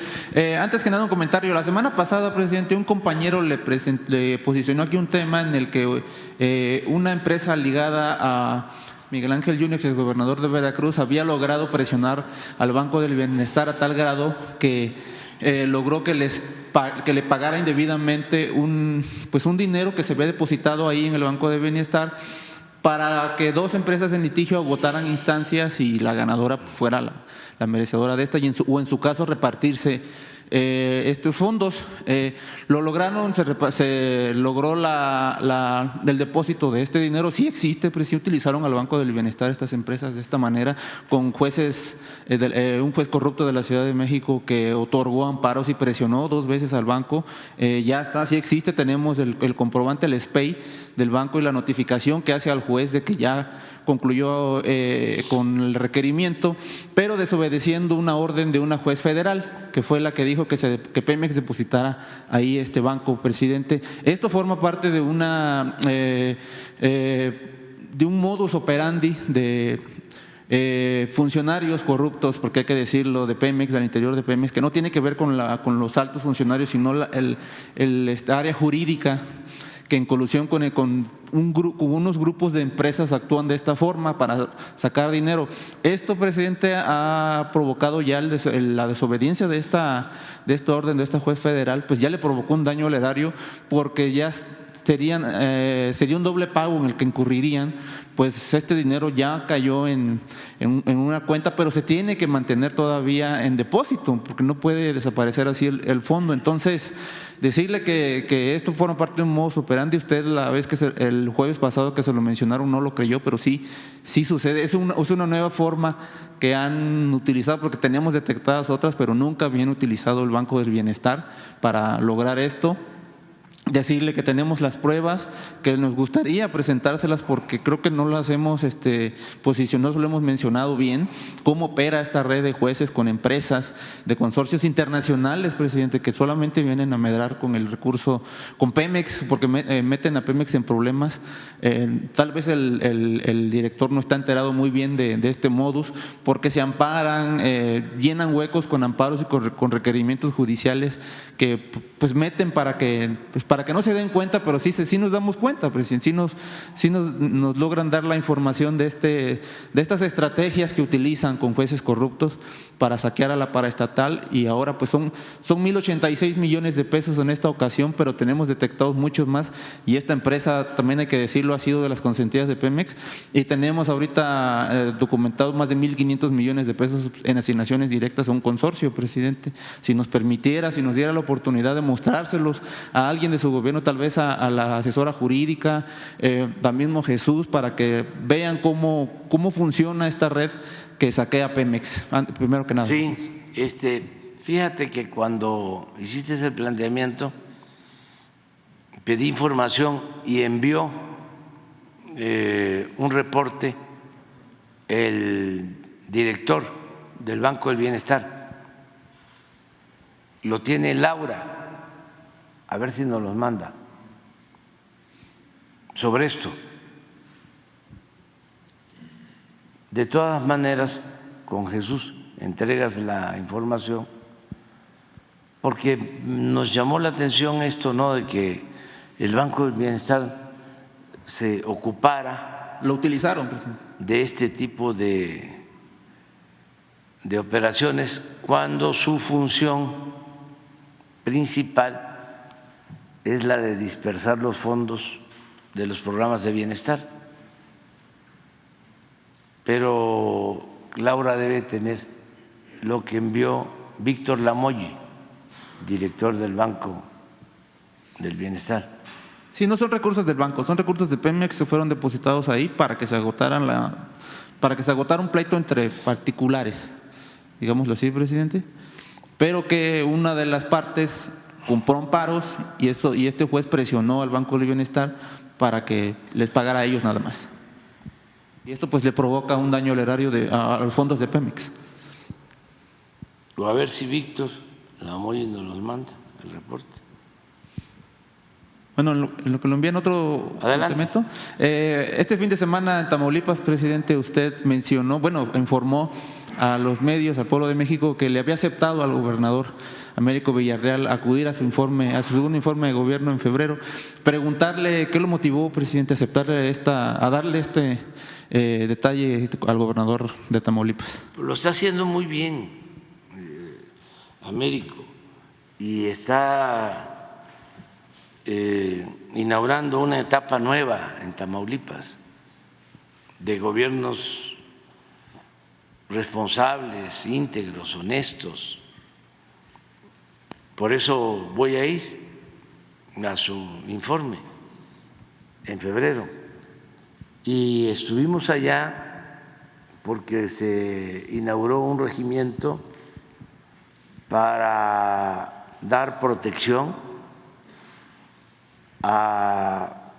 Antes que nada, un comentario. La semana pasada, presidente, un compañero le posicionó aquí un tema en el que una empresa ligada a Miguel Ángel Yunes, exgobernador de Veracruz, había logrado presionar al Banco del Bienestar a tal grado que logró que le pagara indebidamente un dinero que se había depositado ahí en el Banco del Bienestar, para que dos empresas en litigio agotaran instancias y la ganadora fuera la merecedora de esta, o en su caso repartirse estos fondos. Lo lograron, se logró el depósito de este dinero. Sí existe, pero sí utilizaron al Banco del Bienestar estas empresas de esta manera, con jueces, un juez corrupto de la Ciudad de México que otorgó amparos y presionó 2 veces al banco. Ya está, sí existe, tenemos el comprobante, el SPEI del banco y la notificación que hace al juez de que ya concluyó con el requerimiento, pero desobedeciendo una orden de una juez federal, que fue la que dijo que Pemex depositara ahí este banco, presidente. Esto forma parte de un modus operandi de funcionarios corruptos, porque hay que decirlo, de Pemex, del interior de Pemex, que no tiene que ver con los altos funcionarios, sino esta área jurídica, que en colusión con unos grupos de empresas actúan de esta forma para sacar dinero. Esto, presidente, ha provocado ya la desobediencia de esta orden de esta juez federal, pues ya le provocó un daño al erario, porque ya sería un doble pago en el que incurrirían, pues este dinero ya cayó en una cuenta, pero se tiene que mantener todavía en depósito, porque no puede desaparecer así el fondo. Entonces, decirle que esto forma parte de un modus operandi, usted la vez que el jueves pasado que se lo mencionaron no lo creyó, pero sí sucede. Es una nueva forma que han utilizado, porque teníamos detectadas otras, pero nunca habían utilizado el Banco del Bienestar para lograr esto. Decirle que tenemos las pruebas, que nos gustaría presentárselas, porque creo que no las hemos posicionado, no lo hemos mencionado bien, cómo opera esta red de jueces con empresas de consorcios internacionales, presidente, que solamente vienen a medrar con el recurso, con Pemex, porque meten a Pemex en problemas. Tal vez el director no está enterado muy bien de este modus, porque se amparan, llenan huecos con amparos y con requerimientos judiciales que pues meten para que no se den cuenta, pero sí nos damos cuenta, presidente, sí nos logran dar la información de estas estrategias que utilizan con jueces corruptos para saquear a la paraestatal. Y ahora pues son 1,086 millones de pesos en esta ocasión, pero tenemos detectados muchos más, y esta empresa, también hay que decirlo, ha sido de las consentidas de Pemex, y tenemos ahorita documentados más de 1,500 millones de pesos en asignaciones directas a un consorcio, presidente. Si nos diera la oportunidad de mostrárselos a alguien de su gobierno, tal vez a la asesora jurídica, también mismo Jesús, para que vean cómo funciona esta red que saquea Pemex, primero que nada. Sí, fíjate que cuando hiciste ese planteamiento, pedí información y envió un reporte el director del Banco del Bienestar. Lo tiene Laura, a ver si nos los manda, sobre esto. De todas maneras, con Jesús entregas la información, porque nos llamó la atención esto, ¿no?, de que el Banco del Bienestar se ocupara. Lo utilizaron, presidente. De este tipo de operaciones, cuando su función principal es la de dispersar los fondos de los programas de bienestar. Pero Laura debe tener lo que envió Víctor Lamolle, director del Banco del Bienestar. Sí, no son recursos del banco, son recursos de Pemex que fueron depositados ahí para que se agotara un pleito entre particulares, digámoslo así, presidente, pero que una de las partes compró amparos y este juez presionó al Banco del Bienestar para que les pagara a ellos nada más. Y esto pues le provoca un daño al erario a los fondos de Pemex. A ver si Víctor Lamolle nos los manda, el reporte. Bueno, en lo que lo envían otro elemento. Este fin de semana en Tamaulipas, presidente, usted mencionó, bueno, informó a los medios, al pueblo de México, que le había aceptado al gobernador Américo Villarreal acudir a su segundo informe de gobierno en febrero. Preguntarle qué lo motivó, presidente, a darle este detalle al gobernador de Tamaulipas. Lo está haciendo muy bien Américo y está inaugurando una etapa nueva en Tamaulipas de gobiernos responsables, íntegros, honestos. Por eso voy a ir a su informe en febrero. Y estuvimos allá porque se inauguró un regimiento para dar protección a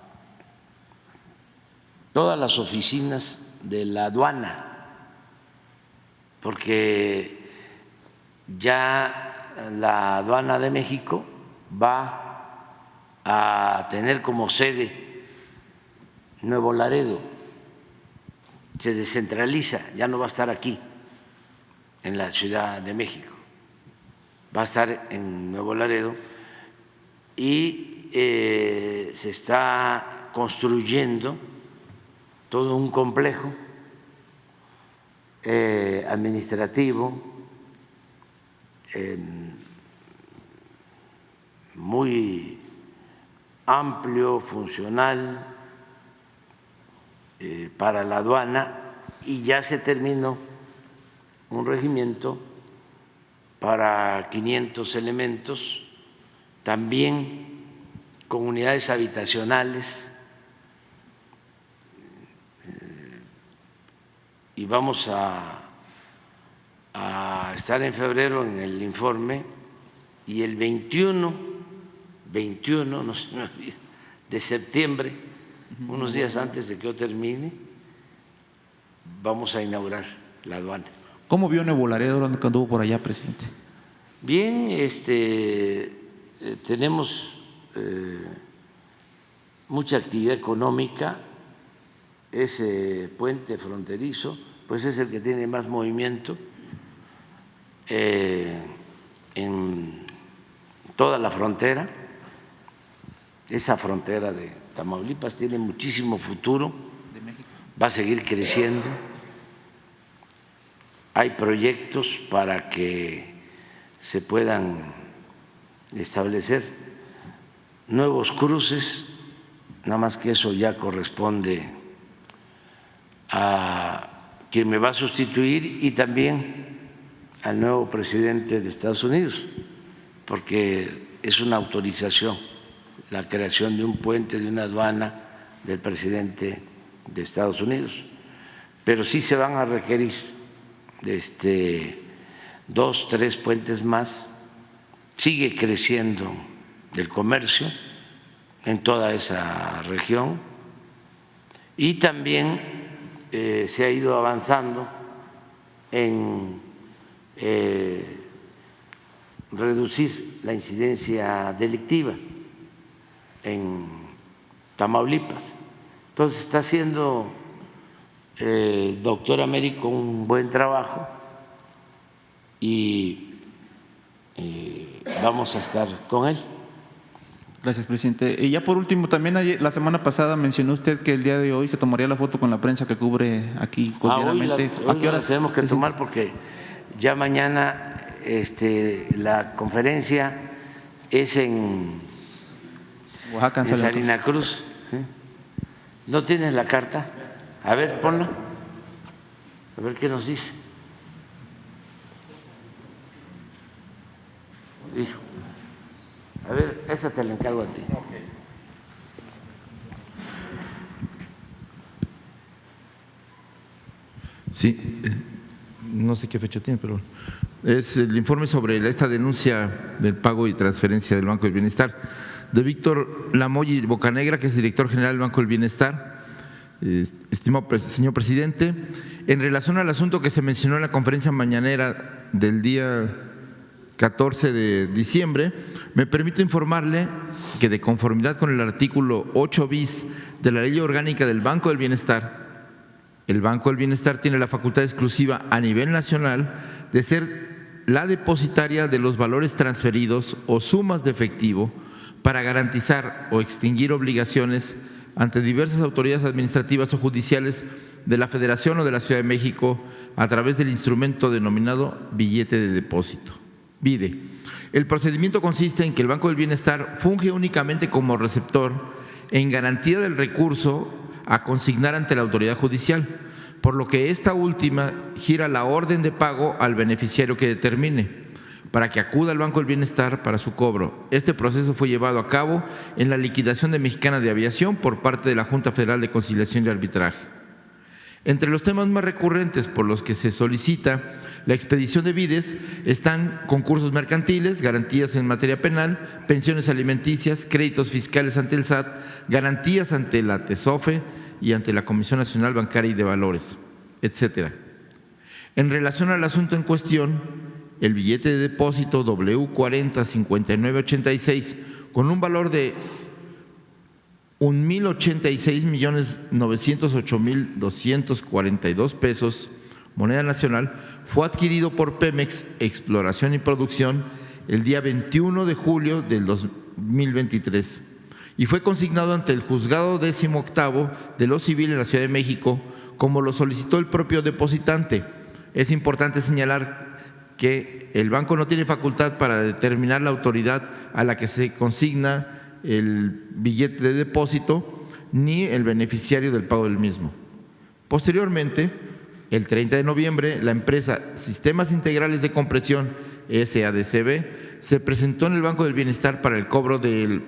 todas las oficinas de la aduana, porque ya la aduana de México va a tener como sede Nuevo Laredo, se descentraliza, ya no va a estar aquí en la Ciudad de México, va a estar en Nuevo Laredo y se está construyendo todo un complejo administrativo muy amplio, funcional para la aduana, y ya se terminó un regimiento para 500 elementos, también con unidades habitacionales, y vamos a estar en febrero en el informe, y el 21 no se me olvide, de septiembre, unos días antes de que yo termine, vamos a inaugurar la aduana. ¿Cómo vio Nuevo Laredo cuando anduvo por allá, presidente? Bien, tenemos mucha actividad económica. Ese puente fronterizo pues es el que tiene más movimiento en toda la frontera. Esa frontera de Tamaulipas tiene muchísimo futuro, va a seguir creciendo. Hay proyectos para que se puedan establecer nuevos cruces, nada más que eso ya corresponde a quien me va a sustituir y también al nuevo presidente de Estados Unidos, porque es una autorización la creación de un puente, de una aduana del presidente de Estados Unidos, pero sí se van a requerir 2, 3 puentes más. Sigue creciendo el comercio en toda esa región y también se ha ido avanzando en reducir la incidencia delictiva en Tamaulipas. Entonces está haciendo el doctor Américo un buen trabajo y vamos a estar con él. Gracias, presidente. Y ya por último, también la semana pasada mencionó usted que el día de hoy se tomaría la foto con la prensa que cubre aquí cotidianamente. Hoy ¿a qué horas tenemos que tomar? Porque ya mañana la conferencia es en Oaxaca, en Salina Cruz. ¿No tienes la carta? A ver, ponla. A ver qué nos dice. Hijo. A ver, esa te la encargo a ti. Sí, no sé qué fecha tiene, pero es el informe sobre esta denuncia del pago y transferencia del Banco del Bienestar de Víctor Lamoy Bocanegra, que es director general del Banco del Bienestar. Estimado señor presidente, en relación al asunto que se mencionó en la conferencia mañanera del día 14 de diciembre, me permito informarle que de conformidad con el artículo 8 bis de la Ley Orgánica del Banco del Bienestar, el Banco del Bienestar tiene la facultad exclusiva a nivel nacional de ser la depositaria de los valores transferidos o sumas de efectivo para garantizar o extinguir obligaciones ante diversas autoridades administrativas o judiciales de la Federación o de la Ciudad de México a través del instrumento denominado billete de depósito, BIDE. El procedimiento consiste en que el Banco del Bienestar funge únicamente como receptor en garantía del recurso a consignar ante la autoridad judicial, por lo que esta última gira la orden de pago al beneficiario que determine para que acuda al Banco del Bienestar para su cobro. Este proceso fue llevado a cabo en la liquidación de Mexicana de Aviación por parte de la Junta Federal de Conciliación y Arbitraje. Entre los temas más recurrentes por los que se solicita la expedición de BIDES están concursos mercantiles, garantías en materia penal, pensiones alimenticias, créditos fiscales ante el SAT, garantías ante la TESOFE y ante la Comisión Nacional Bancaria y de Valores, etcétera. En relación al asunto en cuestión, el billete de depósito W405986 con un valor de 1,086,908,242 pesos, moneda nacional, fue adquirido por Pemex Exploración y Producción el día 21 de julio del 2023 y fue consignado ante el Juzgado 18º de lo Civil en la Ciudad de México, como lo solicitó el propio depositante. Es importante señalar que el banco no tiene facultad para determinar la autoridad a la que se consigna el billete de depósito ni el beneficiario del pago del mismo. Posteriormente, el 30 de noviembre, la empresa Sistemas Integrales de Compresión, SADCB, se presentó en el Banco del Bienestar para el cobro del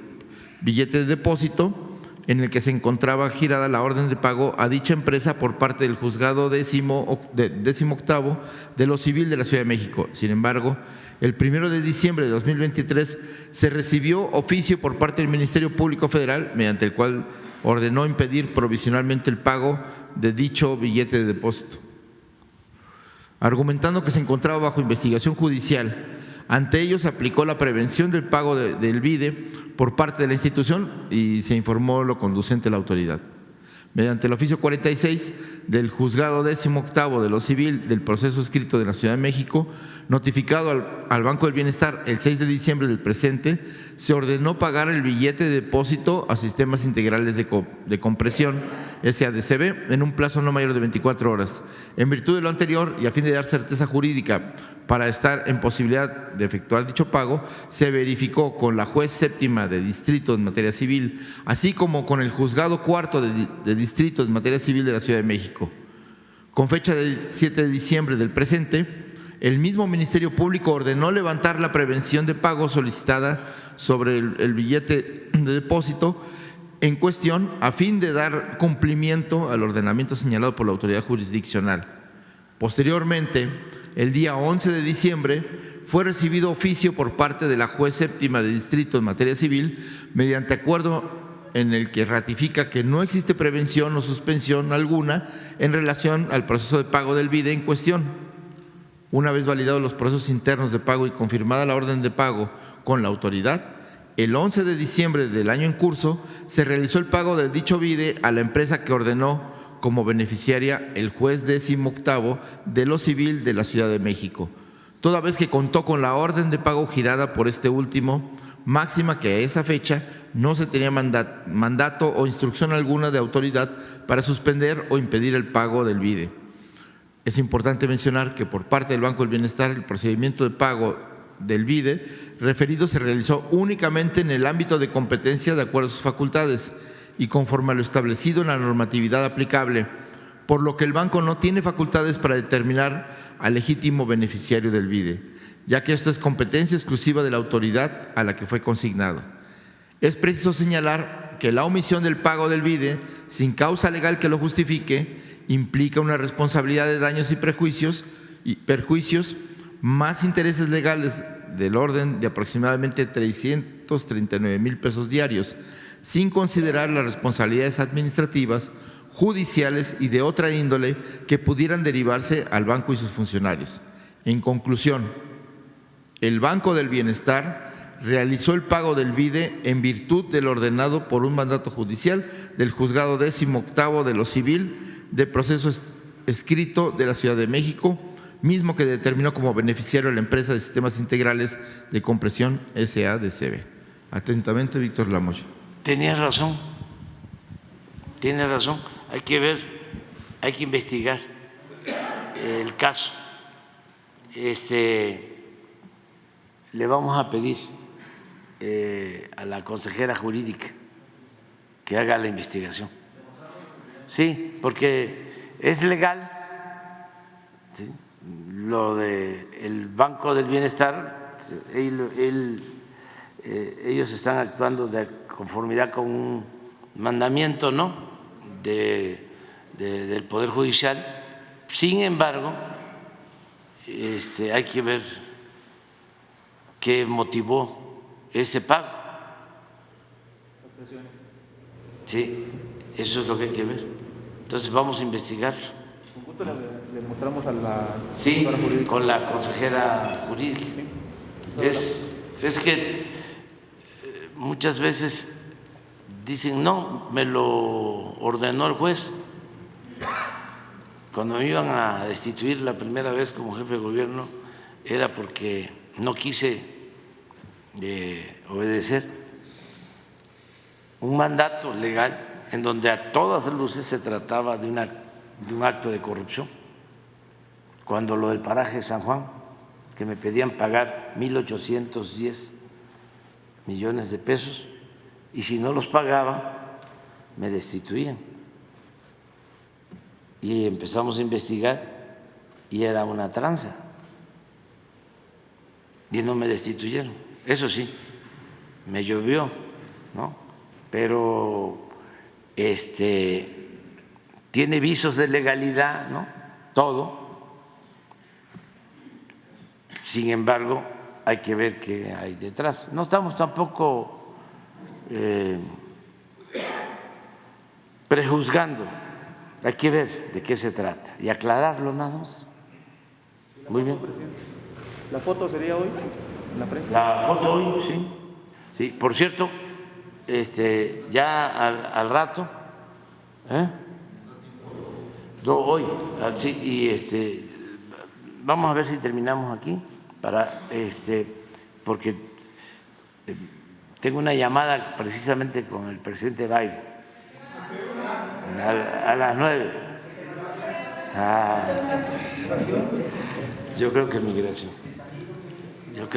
billete de depósito, en el que se encontraba girada la orden de pago a dicha empresa por parte del Juzgado 18º de lo Civil de la Ciudad de México. Sin embargo, el 1 de diciembre de 2023 se recibió oficio por parte del Ministerio Público Federal, mediante el cual ordenó impedir provisionalmente el pago de dicho billete de depósito. Argumentando que se encontraba bajo investigación judicial, ante ello se aplicó la prevención del pago del BIDE por parte de la institución y se informó lo conducente a la autoridad. Mediante el oficio 46 del Juzgado 18º de lo Civil del Proceso Escrito de la Ciudad de México, notificado al Banco del Bienestar el 6 de diciembre del presente, se ordenó pagar el billete de depósito a Sistemas Integrales de Compresión, SADCB, en un plazo no mayor de 24 horas. En virtud de lo anterior y a fin de dar certeza jurídica para estar en posibilidad de efectuar dicho pago, se verificó con la juez séptima de distrito en materia civil, así como con el juzgado cuarto de distrito en materia civil de la Ciudad de México. Con fecha del 7 de diciembre del presente, el mismo Ministerio Público ordenó levantar la prevención de pago solicitada sobre el billete de depósito en cuestión a fin de dar cumplimiento al ordenamiento señalado por la autoridad jurisdiccional. Posteriormente, el día 11 de diciembre, fue recibido oficio por parte de la juez séptima de distrito en materia civil, mediante acuerdo en el que ratifica que no existe prevención o suspensión alguna en relación al proceso de pago del BIDE en cuestión. Una vez validados los procesos internos de pago y confirmada la orden de pago con la autoridad, el 11 de diciembre del año en curso se realizó el pago de dicho BIDE a la empresa que ordenó como beneficiaria el juez 18º de lo Civil de la Ciudad de México, toda vez que contó con la orden de pago girada por este último, máxima que a esa fecha no se tenía mandato o instrucción alguna de autoridad para suspender o impedir el pago del BIDE. Es importante mencionar que por parte del Banco del Bienestar el procedimiento de pago del BIDE referido se realizó únicamente en el ámbito de competencia de acuerdo a sus facultades y conforme a lo establecido en la normatividad aplicable, por lo que el banco no tiene facultades para determinar al legítimo beneficiario del BIDE, ya que esto es competencia exclusiva de la autoridad a la que fue consignado. Es preciso señalar que la omisión del pago del BIDE sin causa legal que lo justifique implica una responsabilidad de daños y perjuicios más intereses legales del orden de aproximadamente 339,000 pesos diarios, sin considerar las responsabilidades administrativas, judiciales y de otra índole que pudieran derivarse al banco y sus funcionarios. En conclusión, el Banco del Bienestar realizó el pago del vide en virtud del ordenado por un mandato judicial del Juzgado 18º de lo Civil de Proceso Escrito de la Ciudad de México, mismo que determinó como beneficiario a la empresa de Sistemas Integrales de Compresión S.A.D.C.B. Atentamente, Víctor Lamoya. Tenías razón, hay que ver, hay que investigar el caso. Le vamos a pedir a la consejera jurídica que haga la investigación. Sí, porque es legal, ¿sí? Lo del Banco del Bienestar, ellos están actuando de conformidad con un mandamiento, ¿no?, del Poder Judicial. Sin embargo, hay que ver qué motivó ese pago. Sí, eso es lo que hay que ver. Entonces vamos a investigar. Le mostramos a la sí, con la consejera jurídica. Es que muchas veces dicen, no, me lo ordenó el juez. Cuando me iban a destituir la primera vez como jefe de gobierno era porque no quise obedecer un mandato legal en donde a todas luces se trataba de un acto de corrupción. Cuando lo del paraje San Juan, que me pedían pagar 1.810 millones de pesos y si no los pagaba me destituían. Y empezamos a investigar y era una tranza y no me destituyeron. Eso sí, me llovió, ¿no? Pero tiene visos de legalidad, ¿no?, todo. Sin embargo, hay que ver qué hay detrás. No estamos tampoco prejuzgando. Hay que ver de qué se trata y aclararlo nada más. Muy bien. ¿La foto sería hoy en la prensa? La foto hoy, sí. Sí, por cierto, ya al rato, no, hoy, sí, y vamos a ver si terminamos aquí porque tengo una llamada precisamente con el presidente Biden. A las 9. Yo creo que migración. Yo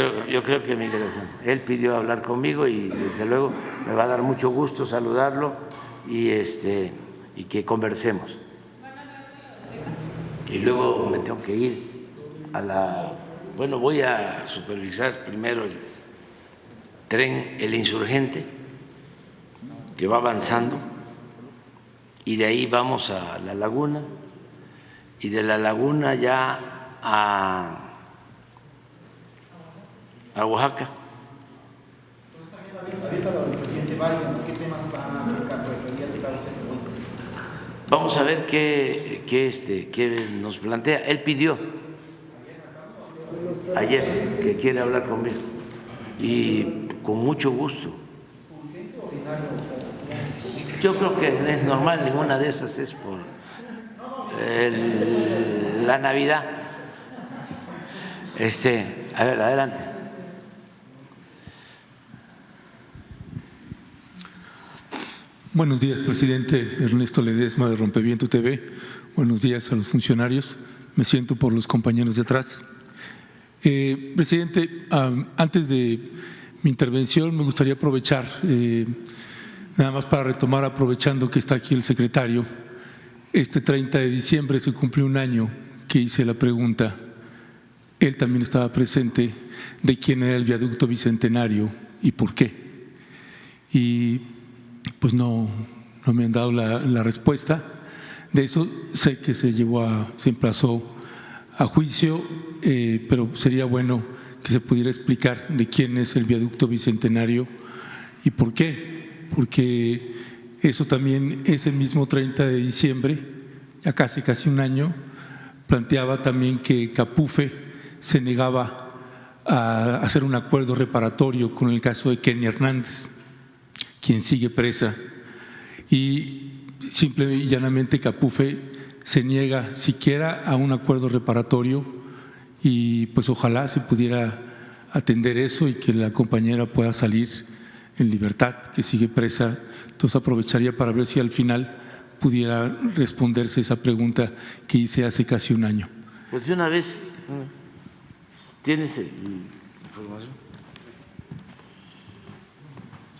creo que migración. Él pidió hablar conmigo y desde luego me va a dar mucho gusto saludarlo y que conversemos. Y luego me tengo que ir voy a supervisar primero el tren El Insurgente, que va avanzando. Y de ahí vamos a La Laguna, y de La Laguna ya a Oaxaca. Vamos a ver qué nos plantea. Él pidió ayer que quiere hablar conmigo y con mucho gusto. Yo creo que es normal, ninguna de esas es por la Navidad. A ver, adelante. Buenos días, presidente. Ernesto Ledesma, de Rompeviento TV. Buenos días a los funcionarios. Me siento por los compañeros de atrás. Presidente, antes de mi intervención me gustaría aprovechar, nada más para retomar, aprovechando que está aquí el secretario. 30 de diciembre se cumplió un año que hice la pregunta. Él también estaba presente, de quién era el viaducto bicentenario y por qué. Y pues no me han dado la respuesta. De eso sé que se emplazó a juicio, pero sería bueno que se pudiera explicar de quién es el viaducto bicentenario y por qué. Porque eso también, ese mismo 30 de diciembre, ya casi un año, planteaba también que Capufe se negaba a hacer un acuerdo reparatorio con el caso de Kenia Hernández, quien sigue presa, y simple y llanamente Capufe se niega siquiera a un acuerdo reparatorio, y pues ojalá se pudiera atender eso y que la compañera pueda salir en libertad, que sigue presa. Entonces aprovecharía para ver si al final pudiera responderse esa pregunta que hice hace casi un año. Pues de una vez, ¿tienes información?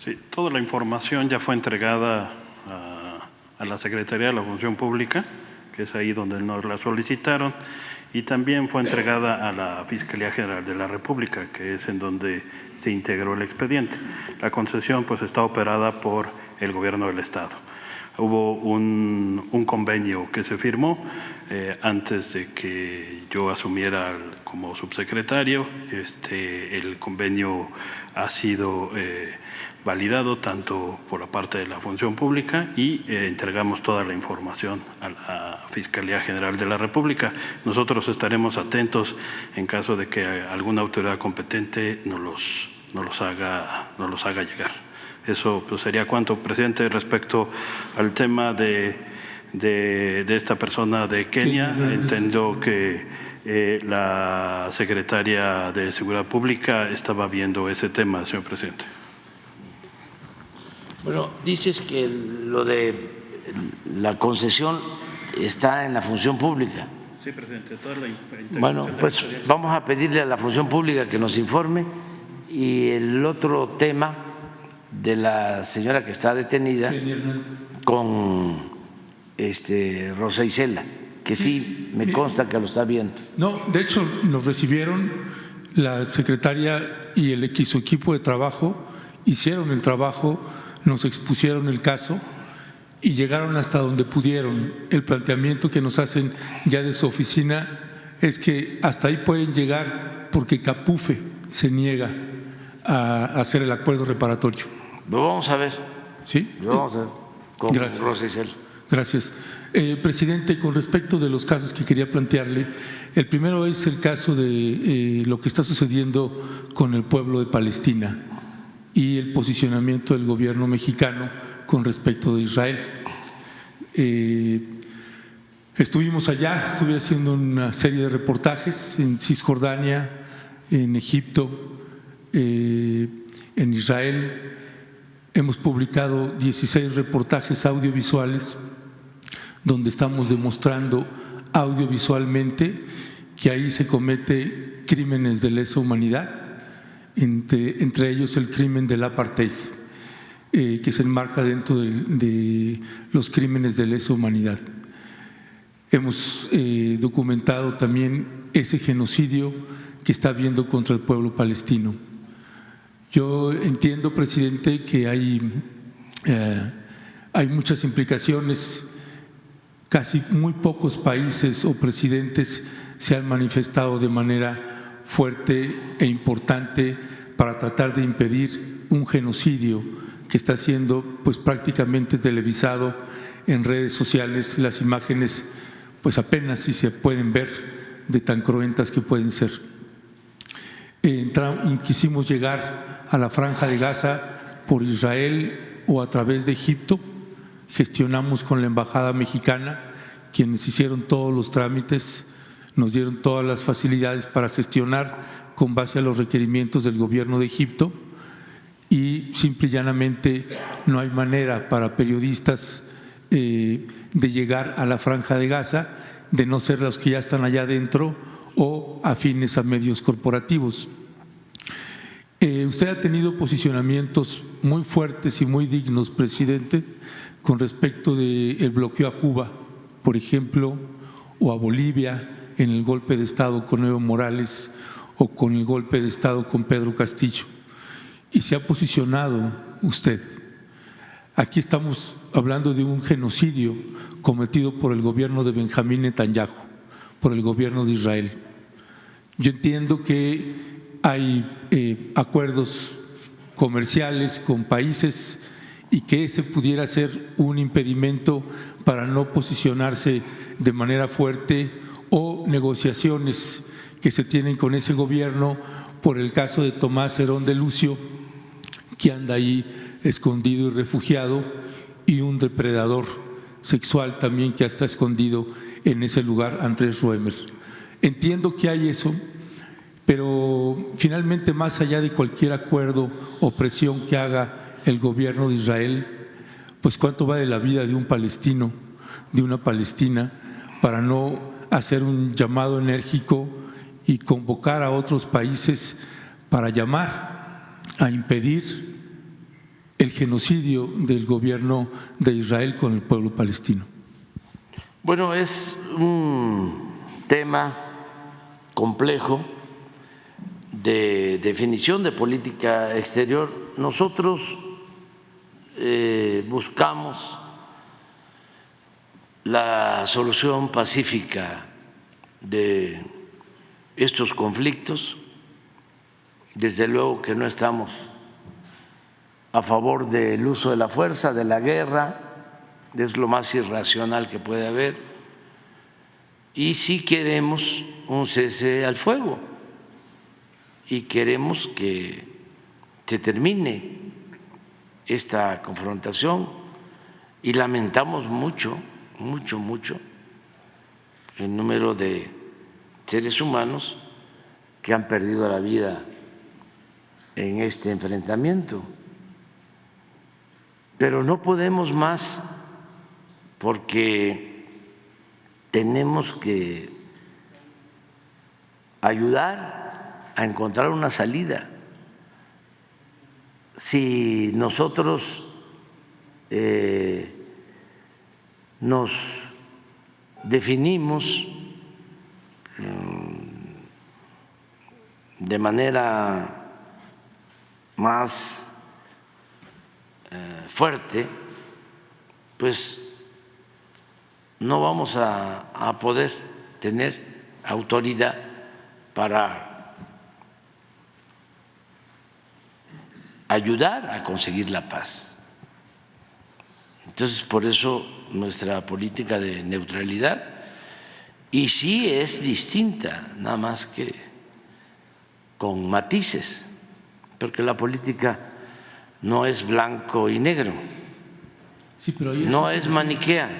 Sí, toda la información ya fue entregada a la Secretaría de la Función Pública, que es ahí donde nos la solicitaron, y también fue entregada a la Fiscalía General de la República, que es en donde se integró el expediente. La concesión pues está operada por el Gobierno del Estado. Hubo un convenio que se firmó antes de que yo asumiera como subsecretario. El convenio ha sido validado tanto por la parte de la Función Pública y entregamos toda la información a la Fiscalía General de la República. Nosotros estaremos atentos en caso de que alguna autoridad competente nos los haga llegar. Eso pues sería cuanto, presidente, respecto al tema de esta persona de Kenia. Entiendo que la secretaria de Seguridad Pública estaba viendo ese tema, señor presidente. Bueno, dices que lo de la concesión está en la Función Pública. Sí, presidente. Bueno, pues vamos a pedirle a la Función Pública que nos informe, y el otro tema de la señora que está detenida con Rosa Isela, que sí me consta que lo está viendo. No, de hecho nos recibieron la secretaria y su equipo de trabajo, hicieron el trabajo, nos expusieron el caso y llegaron hasta donde pudieron. El planteamiento que nos hacen ya de su oficina es que hasta ahí pueden llegar porque Capufe se niega a hacer el acuerdo reparatorio. Lo vamos a ver. ¿Sí? Lo vamos a ver con Rosa Isela. Gracias. Presidente, con respecto de los casos que quería plantearle, el primero es el caso de lo que está sucediendo con el pueblo de Palestina y el posicionamiento del gobierno mexicano con respecto de Israel. Estuvimos allá, estuve haciendo una serie de reportajes en Cisjordania, en Egipto, en Israel. Hemos publicado 16 reportajes audiovisuales donde estamos demostrando audiovisualmente que ahí se comete crímenes de lesa humanidad, entre ellos el crimen del apartheid, que se enmarca dentro de los crímenes de lesa humanidad. Hemos documentado también ese genocidio que está habiendo contra el pueblo palestino. Yo entiendo, presidente, que hay muchas implicaciones. Casi muy pocos países o presidentes se han manifestado de manera fuerte e importante para tratar de impedir un genocidio que está siendo pues prácticamente televisado en redes sociales. Las imágenes pues apenas si se pueden ver de tan cruentas que pueden ser. Quisimos llegar a la Franja de Gaza por Israel o a través de Egipto. Gestionamos con la Embajada Mexicana, quienes hicieron todos los trámites, nos dieron todas las facilidades para gestionar con base a los requerimientos del gobierno de Egipto, y simple y llanamente no hay manera para periodistas de llegar a la Franja de Gaza, de no ser los que ya están allá adentro o afines a medios corporativos. Usted ha tenido posicionamientos muy fuertes y muy dignos, presidente, con respecto del bloqueo a Cuba, por ejemplo, o a Bolivia en el golpe de Estado con Evo Morales o con el golpe de Estado con Pedro Castillo. Y se ha posicionado usted. Aquí estamos hablando de un genocidio cometido por el gobierno de Benjamín Netanyahu, por el gobierno de Israel. Yo entiendo que hay acuerdos comerciales con países y que ese pudiera ser un impedimento para no posicionarse de manera fuerte, o negociaciones que se tienen con ese gobierno por el caso de Tomás Herón de Lucio, que anda ahí escondido y refugiado, y un depredador sexual también que está escondido en ese lugar, Andrés Roemer. Entiendo que hay eso, pero finalmente, más allá de cualquier acuerdo o presión que haga el gobierno de Israel, pues cuánto vale la vida de un palestino, de una palestina, para no hacer un llamado enérgico y convocar a otros países para llamar a impedir el genocidio del gobierno de Israel con el pueblo palestino. Bueno, es un tema complejo de definición de política exterior. Nosotros buscamos la solución pacífica de estos conflictos. Desde luego que no estamos a favor del uso de la fuerza, de la guerra, es lo más irracional que puede haber, y sí queremos un cese al fuego y queremos que se termine esta confrontación, y lamentamos mucho el número de seres humanos que han perdido la vida en este enfrentamiento. Pero no podemos más, porque tenemos que ayudar a encontrar una salida. Si nosotros nos definimos de manera más fuerte, pues no vamos a poder tener autoridad para ayudar a conseguir la paz. Entonces, por eso nuestra política de neutralidad, y sí es distinta, nada más que con matices, porque la política no es blanco y negro, sí, pero no es maniquea.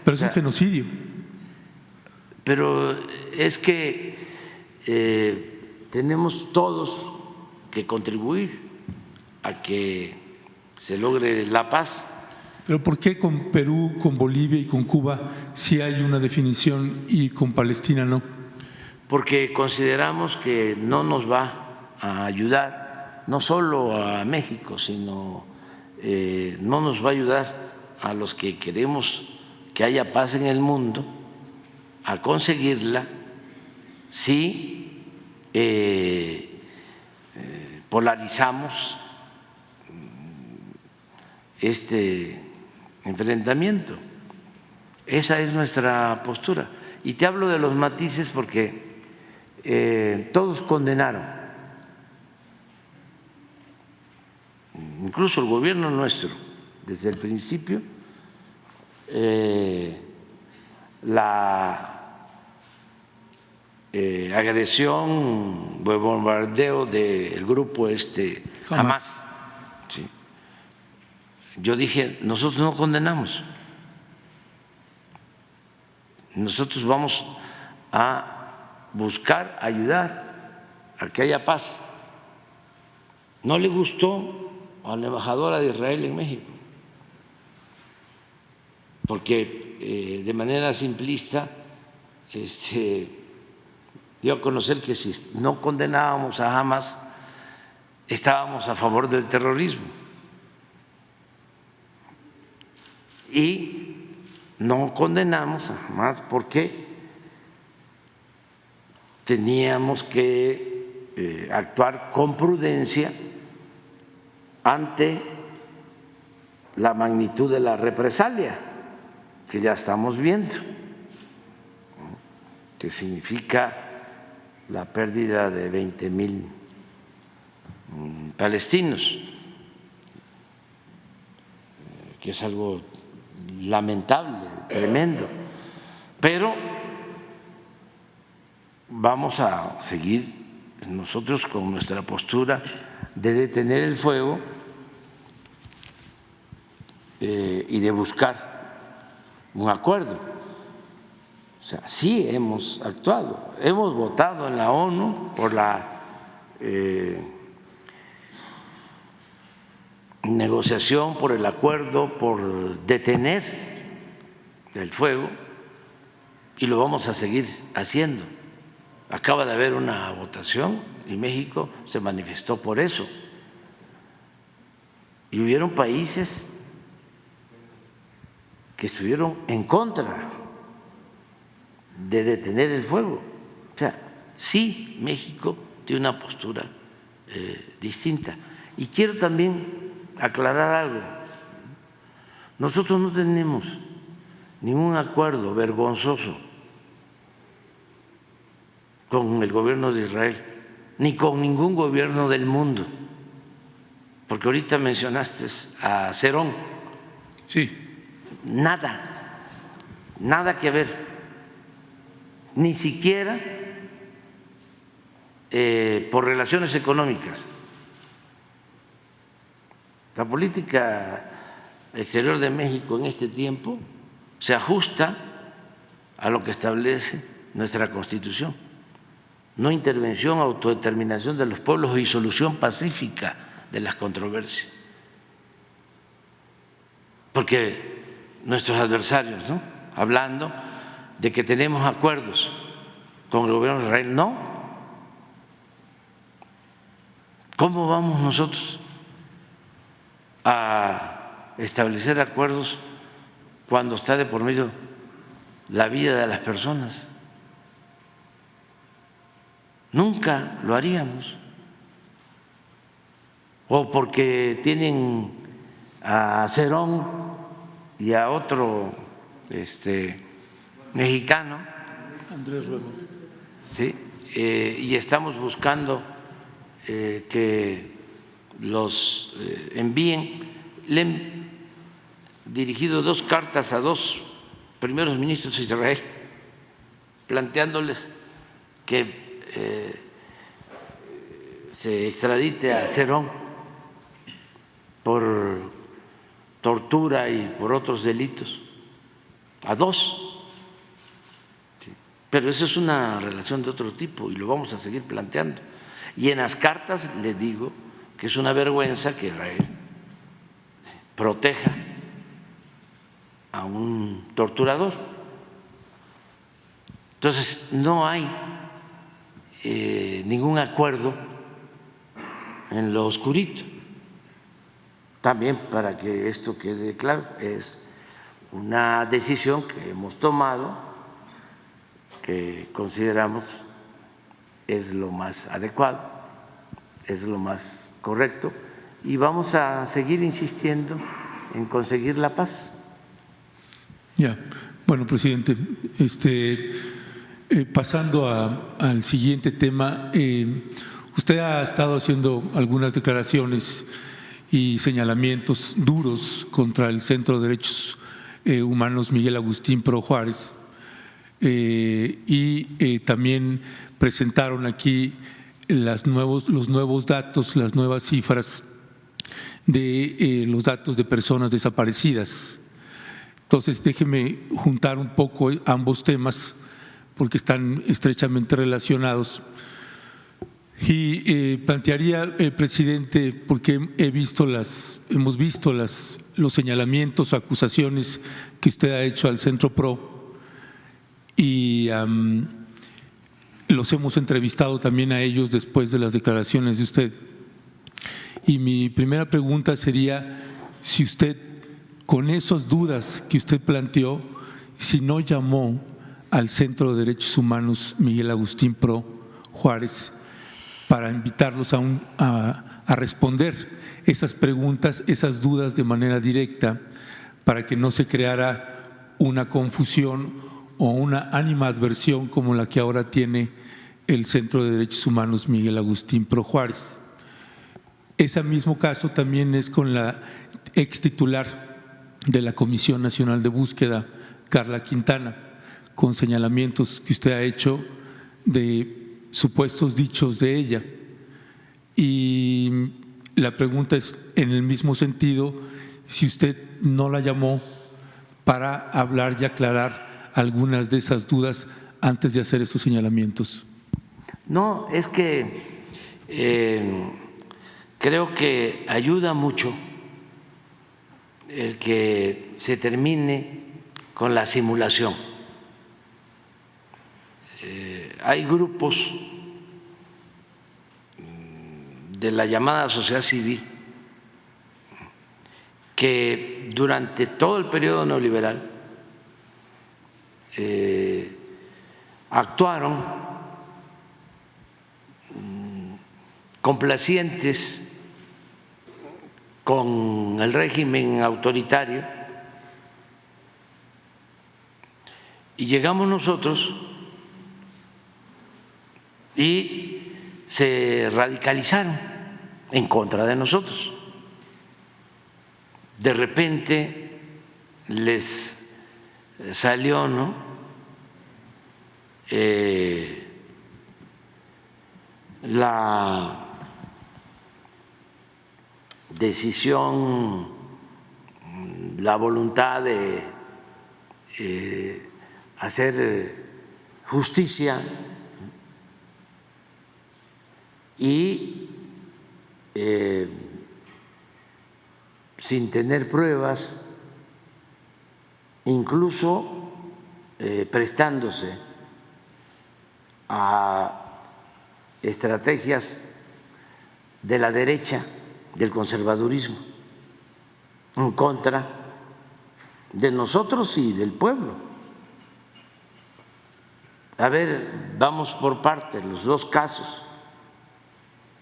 Pero es un genocidio. Pero es que tenemos todos que contribuir a que se logre la paz. Pero ¿por qué con Perú, con Bolivia y con Cuba sí hay una definición y con Palestina no? Porque consideramos que no nos va a ayudar, no solo a México, sino no nos va a ayudar a los que queremos que haya paz en el mundo, a conseguirla si polarizamos este enfrentamiento. Esa es nuestra postura. Y te hablo de los matices porque todos condenaron, incluso el gobierno nuestro, desde el principio, la agresión o bombardeo del grupo Hamás. Sí. Yo dije, nosotros no condenamos, nosotros vamos a buscar ayudar a que haya paz. No le gustó a la embajadora de Israel en México, porque de manera simplista dio a conocer que si no condenábamos a Hamás, estábamos a favor del terrorismo. Y no condenamos a Hamás porque teníamos que actuar con prudencia ante la magnitud de la represalia que ya estamos viendo, que significa la pérdida de 20,000 palestinos, que es algo lamentable, tremendo, pero vamos a seguir nosotros con nuestra postura de detener el fuego y de buscar un acuerdo. O sea, sí hemos actuado, hemos votado en la ONU por la negociación, por el acuerdo, por detener el fuego, y lo vamos a seguir haciendo. Acaba de haber una votación y México se manifestó por eso. Y hubieron países que estuvieron en contra de detener el fuego. O sea, sí, México tiene una postura distinta. Y quiero también aclarar algo. Nosotros no tenemos ningún acuerdo vergonzoso con el gobierno de Israel, ni con ningún gobierno del mundo. Porque ahorita mencionaste a Cerón. Sí. Nada que ver, ni siquiera por relaciones económicas. La política exterior de México en este tiempo se ajusta a lo que establece nuestra Constitución: no intervención, autodeterminación de los pueblos y solución pacífica de las controversias. Porque nuestros adversarios, ¿no?, hablando de que tenemos acuerdos con el gobierno de Israel, no. ¿Cómo vamos nosotros a establecer acuerdos cuando está de por medio la vida de las personas? Nunca lo haríamos. O porque tienen a Cerón y a otro mexicano, Andrés Rueda, ¿sí? Y estamos buscando que los envíen. Le han dirigido 2 cartas a 2 primeros ministros de Israel planteándoles que se extradite a Cerón por tortura y por otros delitos, a 2. Pero eso es una relación de otro tipo y lo vamos a seguir planteando. Y en las cartas le digo que es una vergüenza que Israel proteja a un torturador. Entonces, no hay ningún acuerdo en lo oscurito. También, para que esto quede claro, es una decisión que hemos tomado, que consideramos es lo más adecuado, es lo más correcto, y vamos a seguir insistiendo en conseguir la paz. Ya, bueno, presidente, pasando al siguiente tema, usted ha estado haciendo algunas declaraciones y señalamientos duros contra el Centro de Derechos Humanos Miguel Agustín Pro Juárez, y también presentaron aquí los nuevos datos, las nuevas cifras de los datos de personas desaparecidas. Entonces, déjeme juntar un poco ambos temas porque están estrechamente relacionados. Y plantearía, presidente, porque hemos visto los señalamientos, acusaciones que usted ha hecho al Centro PRO, y los hemos entrevistado también a ellos después de las declaraciones de usted. Y mi primera pregunta sería si usted, con esas dudas que usted planteó, si no llamó al Centro de Derechos Humanos Miguel Agustín Pro Juárez para invitarlos a responder esas preguntas, esas dudas de manera directa, para que no se creara una confusión o una animadversión como la que ahora tiene el Centro de Derechos Humanos Miguel Agustín Pro Juárez. Ese mismo caso también es con la ex titular de la Comisión Nacional de Búsqueda, Carla Quintana, con señalamientos que usted ha hecho de supuestos dichos de ella. Y la pregunta es en el mismo sentido, si usted no la llamó para hablar y aclarar algunas de esas dudas antes de hacer esos señalamientos. No, es que creo que ayuda mucho el que se termine con la simulación. Hay grupos de la llamada sociedad civil que durante todo el periodo neoliberal actuaron complacientes con el régimen autoritario y llegamos nosotros y se radicalizaron en contra de nosotros. De repente les salió, ¿no?, la decisión, la voluntad de hacer justicia y sin tener pruebas, incluso prestándose a estrategias de la derecha, del conservadurismo, en contra de nosotros y del pueblo. A ver, vamos por partes, los dos casos.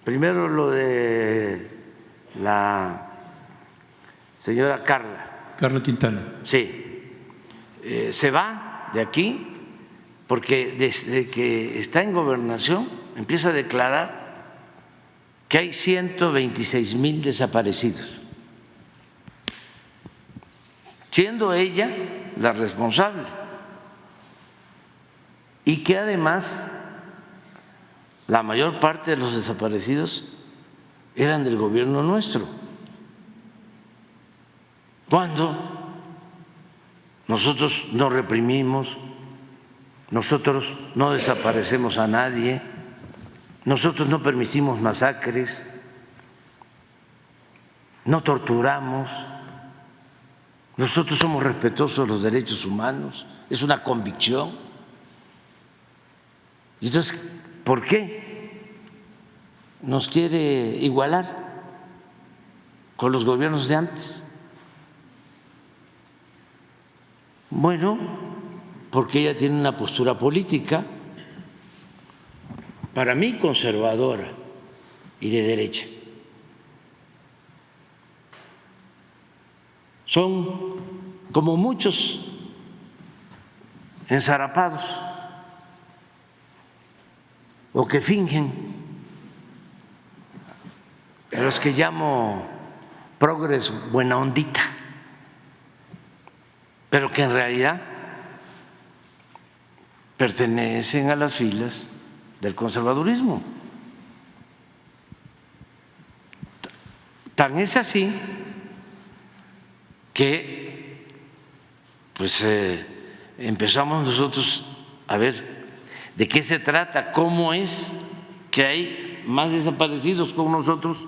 Primero lo de la señora Carla Quintana. Sí, se va de aquí porque desde que está en gobernación empieza a declarar que hay 126,000 desaparecidos, siendo ella la responsable, y que además la mayor parte de los desaparecidos eran del gobierno nuestro, cuando nosotros no reprimimos, nosotros no desaparecemos a nadie, nosotros no permitimos masacres, no torturamos, nosotros somos respetuosos de los derechos humanos, es una convicción. Y entonces, ¿por qué nos quiere igualar con los gobiernos de antes? Bueno, porque ella tiene una postura política, para mí conservadora y de derecha. Son como muchos enzarapados o que fingen, a los que llamo progres buena ondita, pero que en realidad pertenecen a las filas del conservadurismo. Tan es así que pues empezamos nosotros a ver de qué se trata, cómo es que hay más desaparecidos con nosotros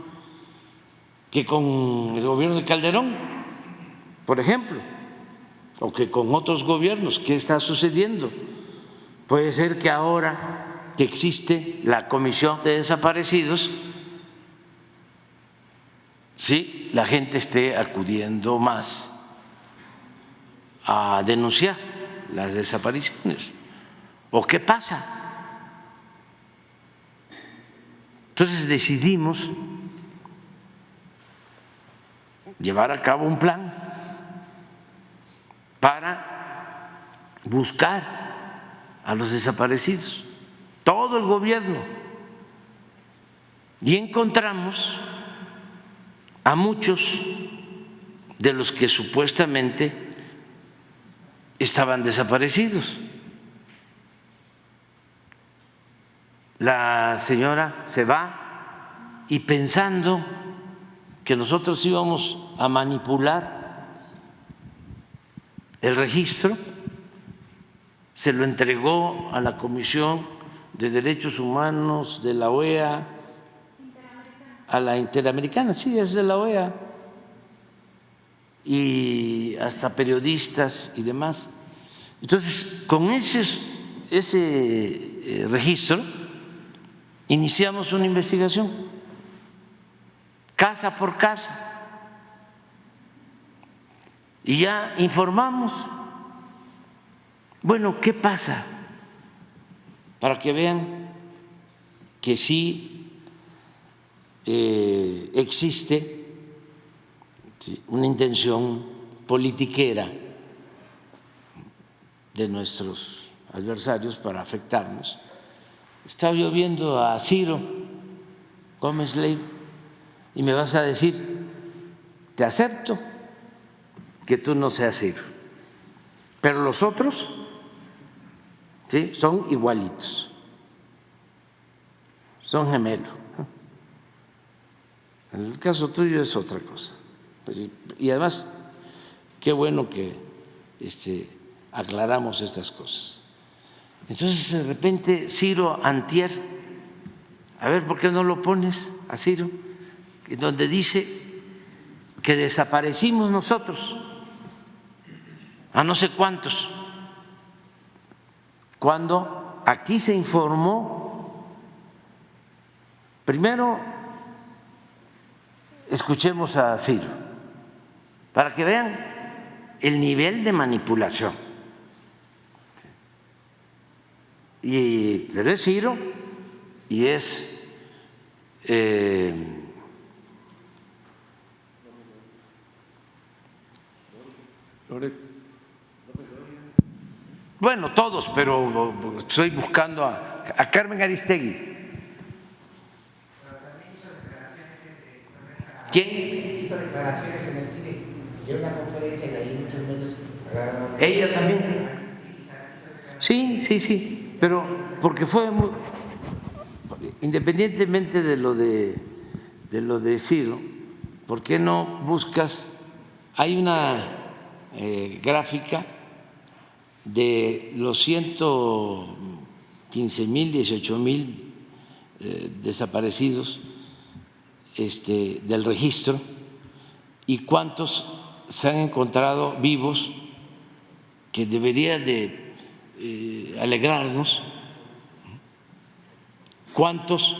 que con el gobierno de Calderón, por ejemplo, o que con otros gobiernos. ¿Qué está sucediendo? Puede ser que ahora que existe la Comisión de Desaparecidos, sí, la gente esté acudiendo más a denunciar las desapariciones. ¿O qué pasa? Entonces decidimos llevar a cabo un plan para buscar a los desaparecidos, todo el gobierno, y encontramos a muchos de los que supuestamente estaban desaparecidos. la señora se va y pensando que nosotros íbamos a manipular el registro, se lo entregó a la Comisión de Derechos Humanos de la OEA, a la Interamericana, sí, es de la OEA, y hasta periodistas y demás. Entonces, con ese registro iniciamos una investigación, casa por casa, y ya informamos. Bueno, ¿qué pasa? Para que vean que sí existe una intención politiquera de nuestros adversarios para afectarnos. Estaba yo viendo a Ciro Gómez Leiva y me vas a decir, te acepto que tú no seas Ciro, pero los otros ¿sí? Son igualitos, son gemelos. En el caso tuyo es otra cosa. Y además, qué bueno que aclaramos estas cosas. Entonces, de repente, Ciro antier, a ver, ¿por qué no lo pones a Ciro? Donde dice que desaparecimos nosotros a no sé cuántos, cuando aquí se informó. Primero, escuchemos a Ciro, para que vean el nivel de manipulación. Pero es Ciro y es bueno, todos, pero estoy buscando a Carmen Aristegui. ¿Quién? Hizo declaraciones en el cine, dio una conferencia y ahí muchos medios agarraron. ¿Ella también? Sí, pero porque fue muy, independientemente de lo de Ciro, ¿por qué no buscas? Hay una gráfica de los 115,000, 18,000 desaparecidos del registro y cuántos se han encontrado vivos, que debería de alegrarnos, cuántos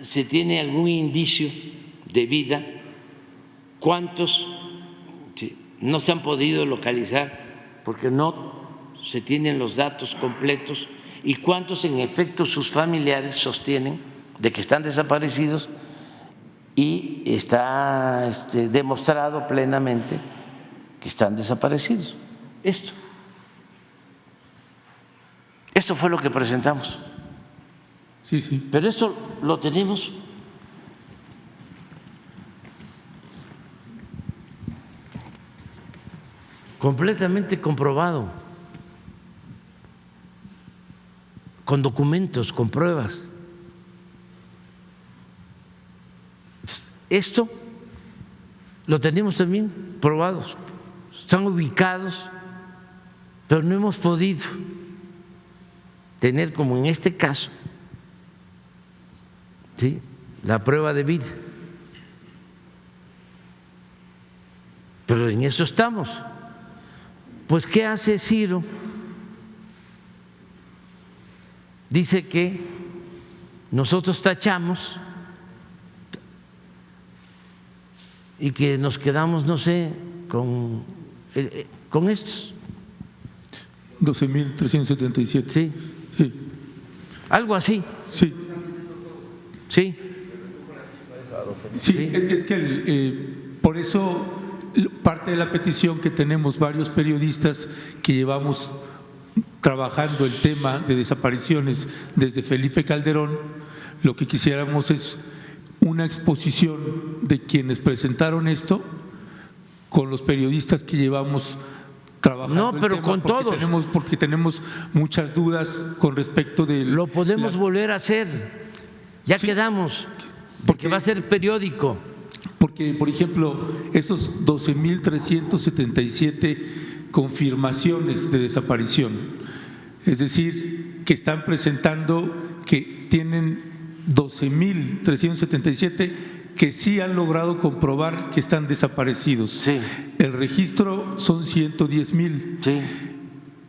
se tiene algún indicio de vida, cuántos no se han podido localizar porque no se tienen los datos completos y cuántos en efecto sus familiares sostienen de que están desaparecidos y está demostrado plenamente que están desaparecidos. Esto fue lo que presentamos. Sí. Pero esto lo tenemos completamente comprobado, con documentos, con pruebas. Esto lo tenemos también probados, están ubicados, pero no hemos podido tener, como en este caso, ¿sí?, la prueba de vida. Pero en eso estamos. Pues, ¿qué hace Ciro? Dice que nosotros tachamos y que nos quedamos, no sé, con estos. 12,377. Sí. Algo así. Sí. Sí. Es que por eso parte de la petición que tenemos varios periodistas que llevamos trabajando el tema de desapariciones desde Felipe Calderón, lo que quisiéramos es una exposición de quienes presentaron esto con los periodistas que llevamos trabajando. No, pero con todos. Porque tenemos muchas dudas con respecto de… Lo podemos volver a hacer, ya Sí. quedamos, porque va a ser periódico. Porque, por ejemplo, esos 12,377 confirmaciones de desaparición, es decir, que están presentando que tienen 12,377 que sí han logrado comprobar que están desaparecidos. Sí. El registro son 110,000. Sí.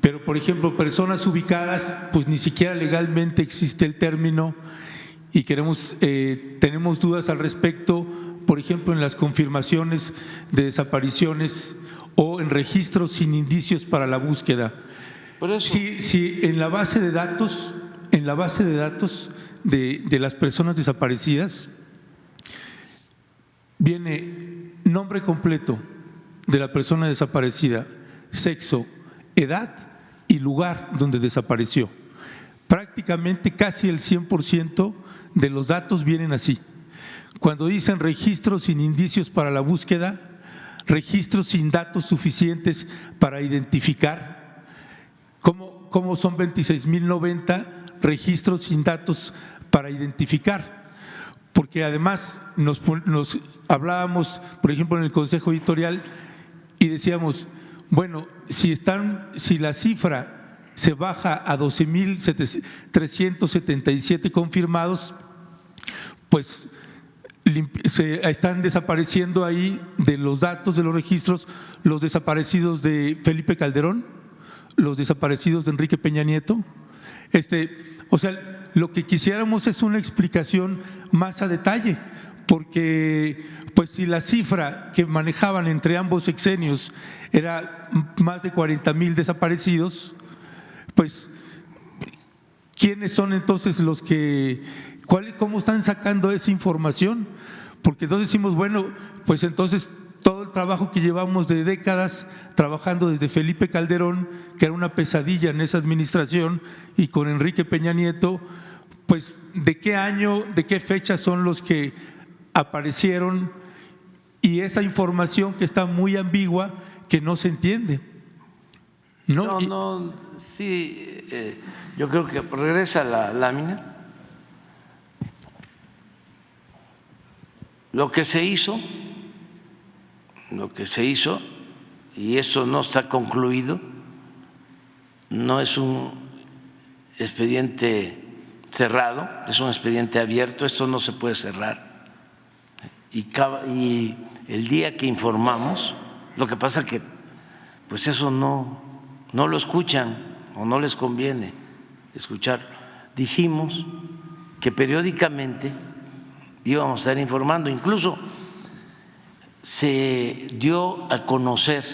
Pero, por ejemplo, personas ubicadas, pues ni siquiera legalmente existe el término y tenemos dudas al respecto, por ejemplo, en las confirmaciones de desapariciones o en registros sin indicios para la búsqueda. Por eso. Si en la base de datos, de las personas desaparecidas, viene nombre completo de la persona desaparecida, sexo, edad y lugar donde desapareció. Prácticamente casi el 100% de los datos vienen así. Cuando dicen registros sin indicios para la búsqueda, registros sin datos suficientes para identificar, ¿cómo son 26,090 registros sin datos para identificar? Porque además nos hablábamos, por ejemplo, en el Consejo Editorial y decíamos, bueno, si la cifra se baja a 12,377 confirmados, pues se están desapareciendo ahí de los datos de los registros los desaparecidos de Felipe Calderón, los desaparecidos de Enrique Peña Nieto. O sea, lo que quisiéramos es una explicación más a detalle, porque pues si la cifra que manejaban entre ambos sexenios era más de 40,000 desaparecidos, pues ¿quiénes son entonces los que, cómo están sacando esa información? Porque entonces decimos, bueno, pues entonces todo el trabajo que llevamos de décadas trabajando desde Felipe Calderón, que era una pesadilla en esa administración, y con Enrique Peña Nieto, pues ¿de qué año, de qué fecha son los que aparecieron? Y esa información que está muy ambigua, que no se entiende. Sí, yo creo que regresa la lámina. Lo que se hizo, y eso no está concluido, no es un expediente cerrado, es un expediente abierto, esto no se puede cerrar. Y el día que informamos, lo que pasa que pues eso no lo escuchan o no les conviene escuchar. Dijimos que periódicamente íbamos a estar informando, incluso se dio a conocer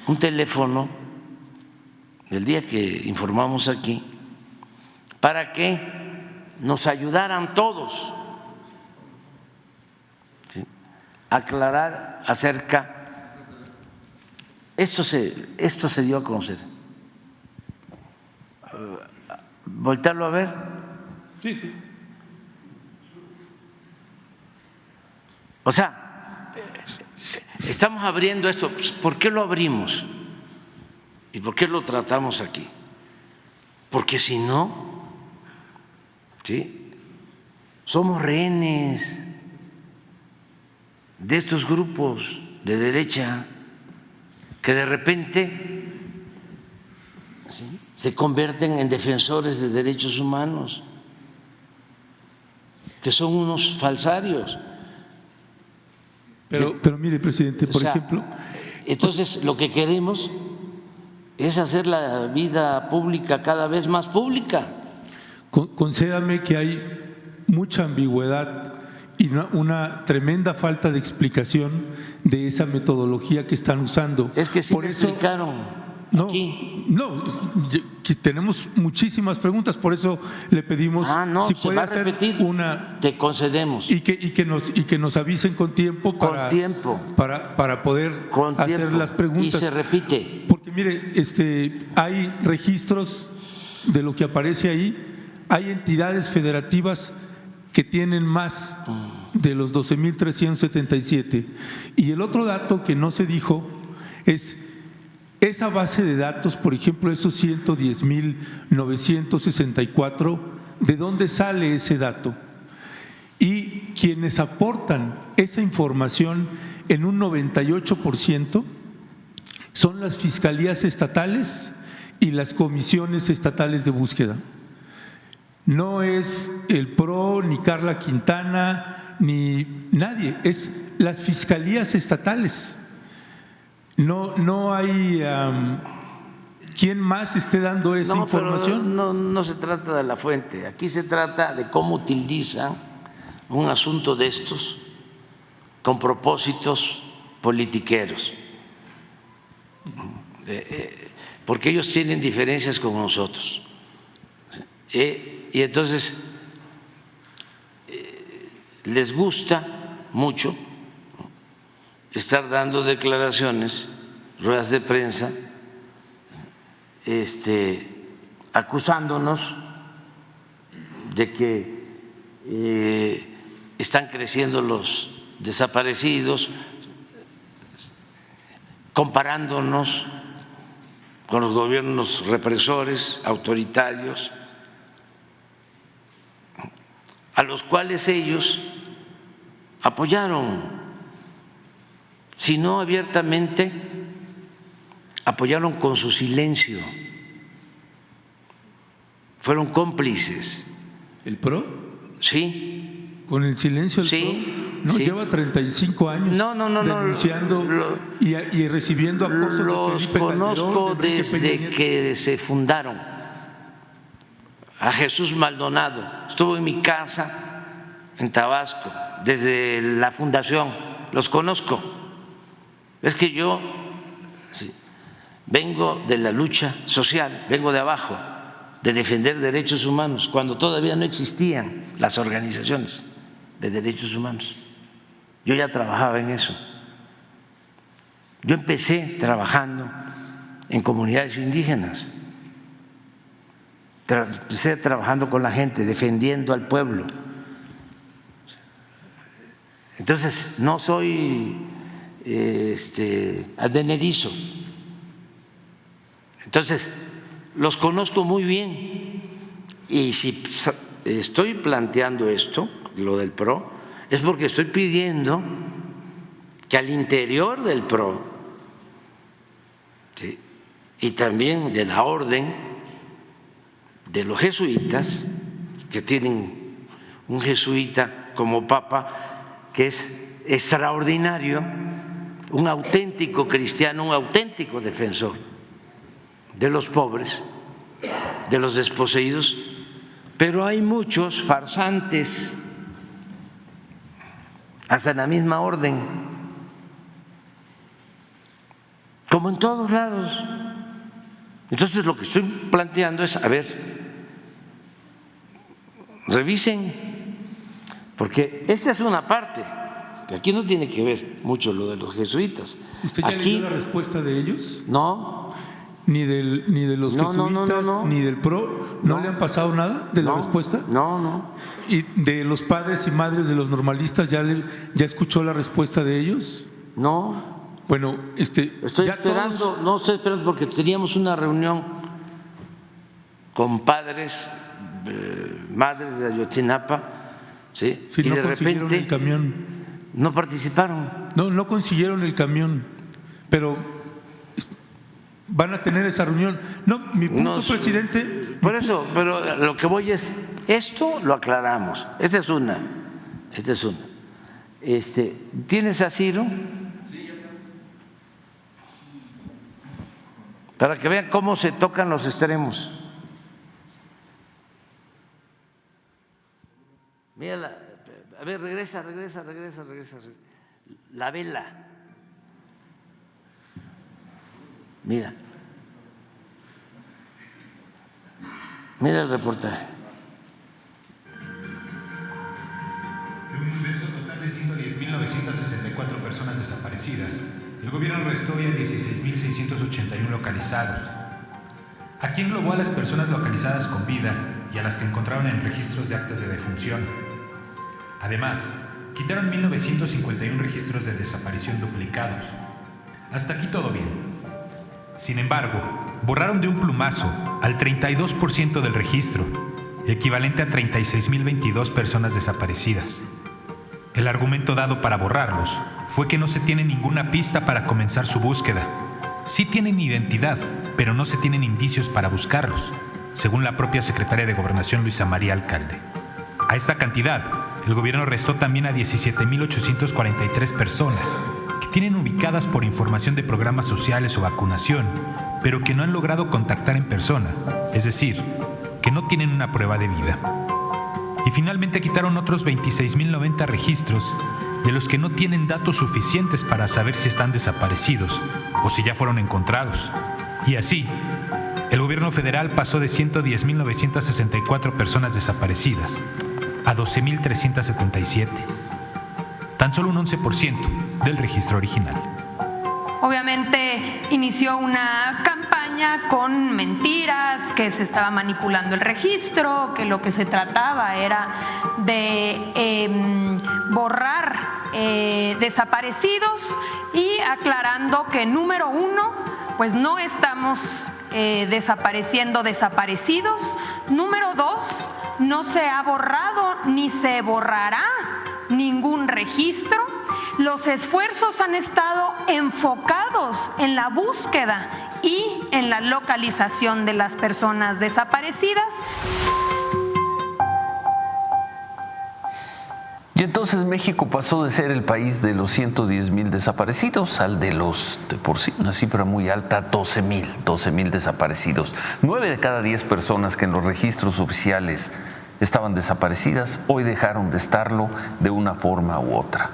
un teléfono el día que informamos aquí para que nos ayudaran todos a aclarar acerca. Esto se dio a conocer. ¿Voltearlo a ver? Sí. O sea, estamos abriendo esto. ¿Por qué lo abrimos? ¿Y por qué lo tratamos aquí? Porque si no, ¿sí?, somos rehenes de estos grupos de derecha que de repente, ¿sí?, se convierten en defensores de derechos humanos, que son unos falsarios. Pero mire, presidente, por ejemplo… Entonces, lo que queremos es hacer la vida pública cada vez más pública. Concédame que hay mucha ambigüedad y una tremenda falta de explicación de esa metodología que están usando. Es que sí me explicaron. Tenemos muchísimas preguntas, por eso le pedimos si puede hacer una… Te concedemos. Y que nos avisen con tiempo para poder hacer las preguntas. Y se repite. Porque mire, hay registros de lo que aparece ahí, hay entidades federativas que tienen más de los 12,377. Y el otro dato que no se dijo es esa base de datos, por ejemplo, esos 110.964, ¿de dónde sale ese dato? Y quienes aportan esa información en un 98% son las fiscalías estatales y las comisiones estatales de búsqueda. No es el PRO, ni Carla Quintana, ni nadie, es las fiscalías estatales. No hay quien más esté dando esa información. Pero no se trata de la fuente, aquí se trata de cómo utilizan un asunto de estos con propósitos politiqueros, porque ellos tienen diferencias con nosotros. Y entonces les gusta mucho estar dando declaraciones, ruedas de prensa, acusándonos de que están creciendo los desaparecidos, comparándonos con los gobiernos represores, autoritarios, a los cuales ellos apoyaron, si no abiertamente, apoyaron con su silencio, fueron cómplices. ¿El PRO? Sí. ¿Con el silencio del PRO? No, sí. Lleva 35 años denunciando y recibiendo acosos de Felipe Calderón. Los conozco desde que se fundaron. A Jesús Maldonado, estuvo en mi casa en Tabasco desde la fundación, los conozco. Es que yo vengo de la lucha social, vengo de abajo, de defender derechos humanos, cuando todavía no existían las organizaciones de derechos humanos. Yo ya trabajaba en eso. Yo empecé trabajando en comunidades indígenas. Empecé trabajando con la gente, defendiendo al pueblo. Entonces, no soy advenedizo. Entonces, los conozco muy bien. Y si estoy planteando esto, lo del PRO, es porque estoy pidiendo que al interior del PRO, ¿sí?, y también de la orden de los jesuitas, que tienen un jesuita como papa que es extraordinario, un auténtico cristiano, un auténtico defensor de los pobres, de los desposeídos, pero hay muchos farsantes, hasta en la misma orden, como en todos lados. Entonces lo que estoy planteando es, a ver, revisen, porque esta es una parte, que aquí no tiene que ver mucho lo de los jesuitas. ¿Usted ya leyó la respuesta de ellos? No. ¿Ni de los jesuitas, ni del PRO? ¿No le han pasado nada de la respuesta? No. ¿Y de los padres y madres de los normalistas ya escuchó la respuesta de ellos? No. Bueno, estoy esperando, no estoy esperando porque teníamos una reunión con padres, madres de Ayotzinapa, ¿sí? Sí, y no de repente el camión. No participaron. No consiguieron el camión, pero van a tener esa reunión. No, mi punto, presidente. Por eso, pero lo que voy es, esto lo aclaramos. Esta es una. ¿Tienes a Ciro? Sí, ya está. Para que vean cómo se tocan los extremos. Mira, a ver, regresa. La vela. Mira el reportaje. De un universo total de 110.964 personas desaparecidas, el gobierno arrestó hoy a 16.681 localizados. Aquí englobó a las personas localizadas con vida y a las que encontraron en registros de actas de defunción. Además, quitaron 1.951 registros de desaparición duplicados. Hasta aquí todo bien. Sin embargo, borraron de un plumazo al 32% del registro, equivalente a 36.022 personas desaparecidas. El argumento dado para borrarlos fue que no se tiene ninguna pista para comenzar su búsqueda. Sí tienen identidad, pero no se tienen indicios para buscarlos, según la propia secretaria de Gobernación Luisa María Alcalde. A esta cantidad, el gobierno restó también a 17.843 personas que tienen ubicadas por información de programas sociales o vacunación, pero que no han logrado contactar en persona, es decir, que no tienen una prueba de vida. Y finalmente quitaron otros 26.090 registros de los que no tienen datos suficientes para saber si están desaparecidos o si ya fueron encontrados. Y así, el gobierno federal pasó de 110.964 personas desaparecidas a 12.377, tan solo un 11% del registro original. Obviamente inició una campaña con mentiras, que se estaba manipulando el registro, que lo que se trataba era de borrar desaparecidos, y aclarando que número uno, pues no estamos desapareciendo desaparecidos. Número dos, no se ha borrado ni se borrará ningún registro. Los esfuerzos han estado enfocados en la búsqueda y en la localización de las personas desaparecidas. Y entonces México pasó de ser el país de los 110,000 desaparecidos al de los, por sí, una cifra muy alta, 12,000 desaparecidos. 9 de cada 10 personas que en los registros oficiales estaban desaparecidas, hoy dejaron de estarlo de una forma u otra.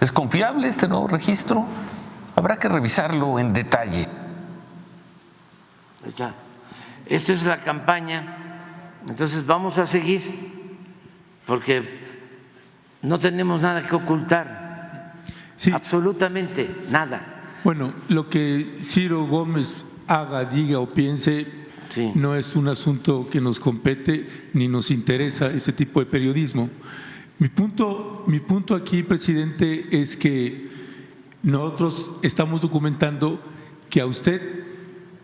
¿Es confiable este nuevo registro? Habrá que revisarlo en detalle. Esta es la campaña, entonces vamos a seguir, porque no tenemos nada que ocultar, sí, absolutamente nada. Bueno, lo que Ciro Gómez haga, diga o piense, sí, no es un asunto que nos compete ni nos interesa ese tipo de periodismo. Mi punto aquí, presidente, es que nosotros estamos documentando que a usted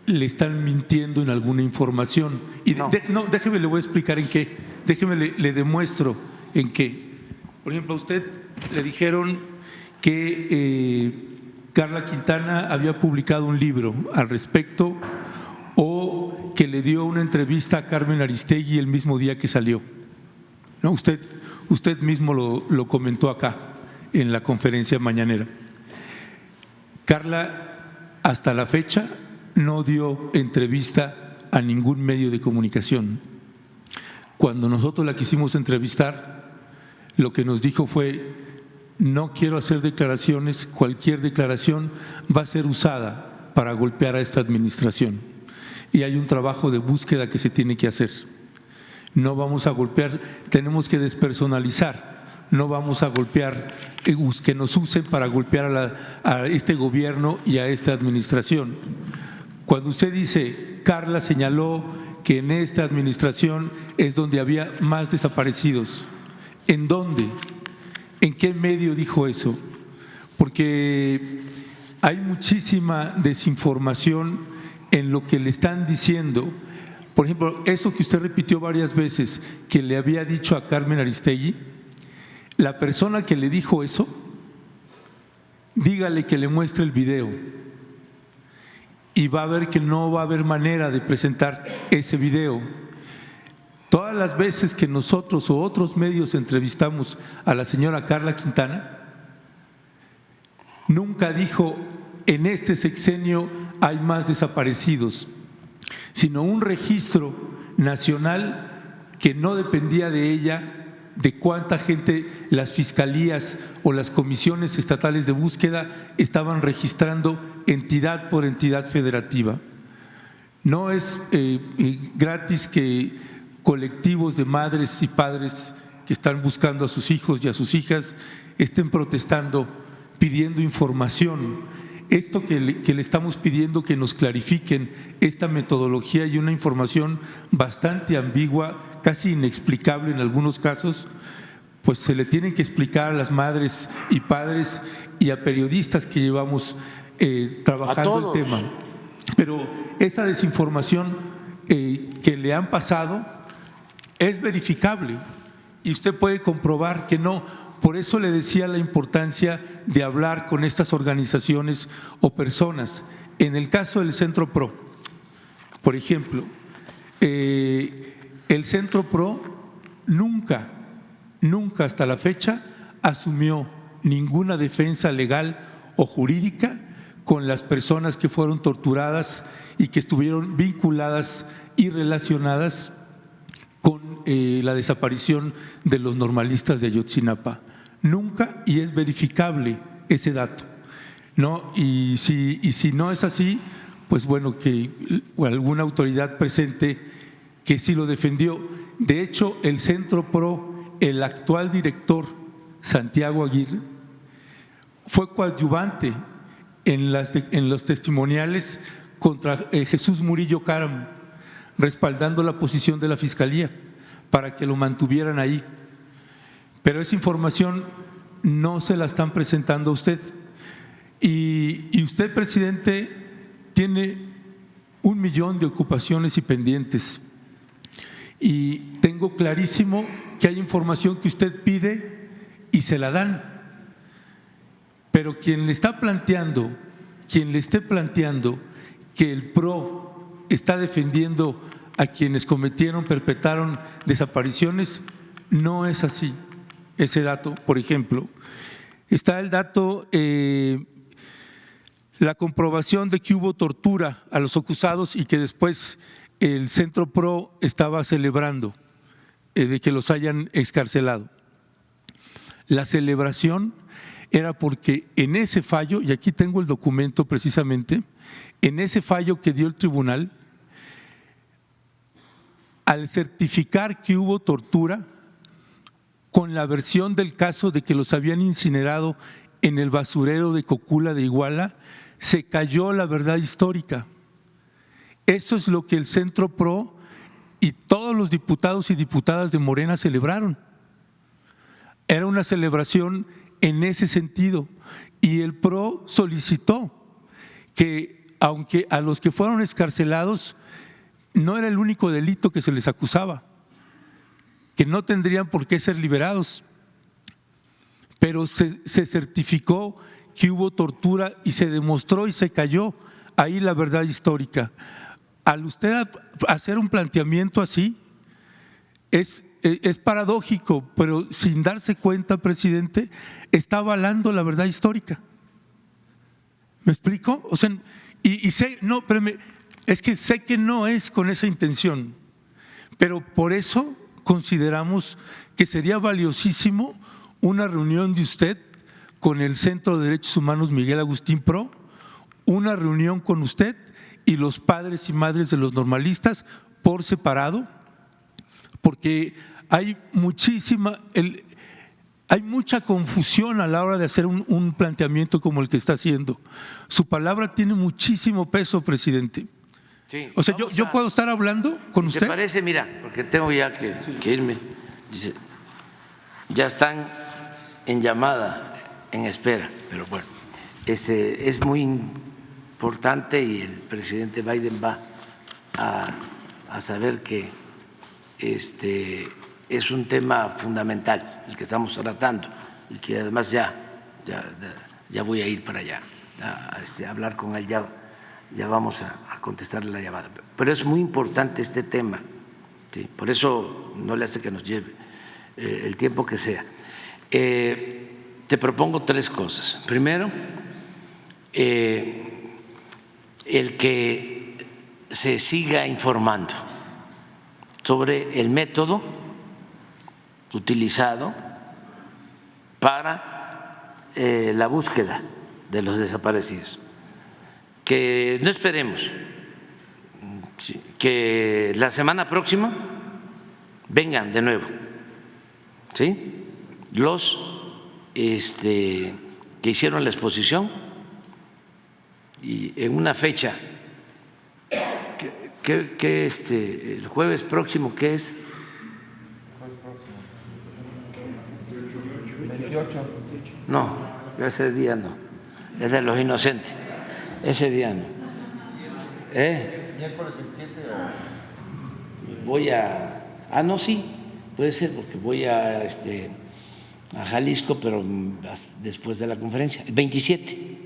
le están mintiendo en alguna información. Y no, déjeme, le voy a explicar en qué. Déjeme, le demuestro en qué. Por ejemplo, a usted le dijeron que Carla Quintana había publicado un libro al respecto, o que le dio una entrevista a Carmen Aristegui el mismo día que salió. ¿No? Usted mismo lo comentó acá en la conferencia mañanera. Carla, hasta la fecha, no dio entrevista a ningún medio de comunicación. Cuando nosotros la quisimos entrevistar, lo que nos dijo fue: no quiero hacer declaraciones, cualquier declaración va a ser usada para golpear a esta administración. Y hay un trabajo de búsqueda que se tiene que hacer. No vamos a golpear, tenemos que despersonalizar, no vamos a golpear, que nos usen para golpear a este gobierno y a esta administración. Cuando usted dice, Carla señaló que en esta administración es donde había más desaparecidos, ¿en dónde? ¿En qué medio dijo eso? Porque hay muchísima desinformación en lo que le están diciendo. Por ejemplo, eso que usted repitió varias veces, que le había dicho a Carmen Aristegui, la persona que le dijo eso, dígale que le muestre el video y va a ver que no va a haber manera de presentar ese video. Todas las veces que nosotros o otros medios entrevistamos a la señora Carla Quintana, nunca dijo en este sexenio hay más desaparecidos, sino un registro nacional que no dependía de ella, de cuánta gente las fiscalías o las comisiones estatales de búsqueda estaban registrando entidad por entidad federativa. No es gratis que colectivos de madres y padres que están buscando a sus hijos y a sus hijas estén protestando, pidiendo información. Esto que le estamos pidiendo que nos clarifiquen esta metodología y una información bastante ambigua, casi inexplicable en algunos casos, pues se le tienen que explicar a las madres y padres y a periodistas que llevamos trabajando el tema. Pero esa desinformación que le han pasado es verificable y usted puede comprobar que no. Por eso le decía la importancia de hablar con estas organizaciones o personas. En el caso del Centro PRO, por ejemplo, el Centro PRO nunca hasta la fecha asumió ninguna defensa legal o jurídica con las personas que fueron torturadas y que estuvieron vinculadas y relacionadas con la desaparición de los normalistas de Ayotzinapa. Nunca, y es verificable ese dato, ¿no? Y si no es así, pues bueno, que alguna autoridad presente que sí lo defendió. De hecho, el Centro PRO, el actual director, Santiago Aguirre, fue coadyuvante en los testimoniales contra Jesús Murillo Caram, respaldando la posición de la Fiscalía para que lo mantuvieran ahí. Pero esa información no se la están presentando a usted. Y usted, presidente, tiene 1 millón de ocupaciones y pendientes. Y tengo clarísimo que hay información que usted pide y se la dan. Pero quien le esté planteando que el PRO está defendiendo a quienes perpetraron desapariciones, no es así. Ese dato, por ejemplo, está el dato, la comprobación de que hubo tortura a los acusados y que después el Centro PRO estaba celebrando de que los hayan excarcelado. La celebración era porque en ese fallo, y aquí tengo el documento precisamente, en ese fallo que dio el tribunal, al certificar que hubo tortura, con la versión del caso de que los habían incinerado en el basurero de Cocula de Iguala, se cayó la verdad histórica. Eso es lo que el Centro PRO y todos los diputados y diputadas de Morena celebraron. Era una celebración en ese sentido, y el PRO solicitó que, aunque a los que fueron excarcelados no era el único delito que se les acusaba, que no tendrían por qué ser liberados, pero se certificó que hubo tortura y se demostró y se cayó ahí la verdad histórica. Al usted hacer un planteamiento así, es paradójico, pero sin darse cuenta, presidente, está avalando la verdad histórica. ¿Me explico? O sea, y sé, no, pero es que sé que no es con esa intención, pero por eso consideramos que sería valiosísimo una reunión de usted con el Centro de Derechos Humanos Miguel Agustín PRO, una reunión con usted y los padres y madres de los normalistas por separado, porque hay mucha confusión a la hora de hacer un planteamiento como el que está haciendo. Su palabra tiene muchísimo peso, presidente. Sí, o sea, yo puedo estar hablando con usted. ¿Te parece? Mira, porque tengo ya que irme. Dice, ya están en llamada, en espera, pero bueno, es muy importante y el presidente Biden va a saber que es un tema fundamental el que estamos tratando y que además ya voy a ir para allá a hablar con él, ya vamos a contestarle la llamada. Pero es muy importante este tema, ¿sí? Por eso no le hace que nos lleve el tiempo que sea. Te propongo 3 cosas. Primero, el que se siga informando sobre el método utilizado para la búsqueda de los desaparecidos. Que no esperemos que la semana próxima vengan de nuevo, ¿sí? Los que hicieron la exposición y en una fecha que el jueves próximo, ¿qué es? 28. No, ese día no, es de los inocentes. ese día no. ¿Miércoles 27 o...? Voy a... no, sí, puede ser, porque voy a Jalisco, pero después de la conferencia, el 27,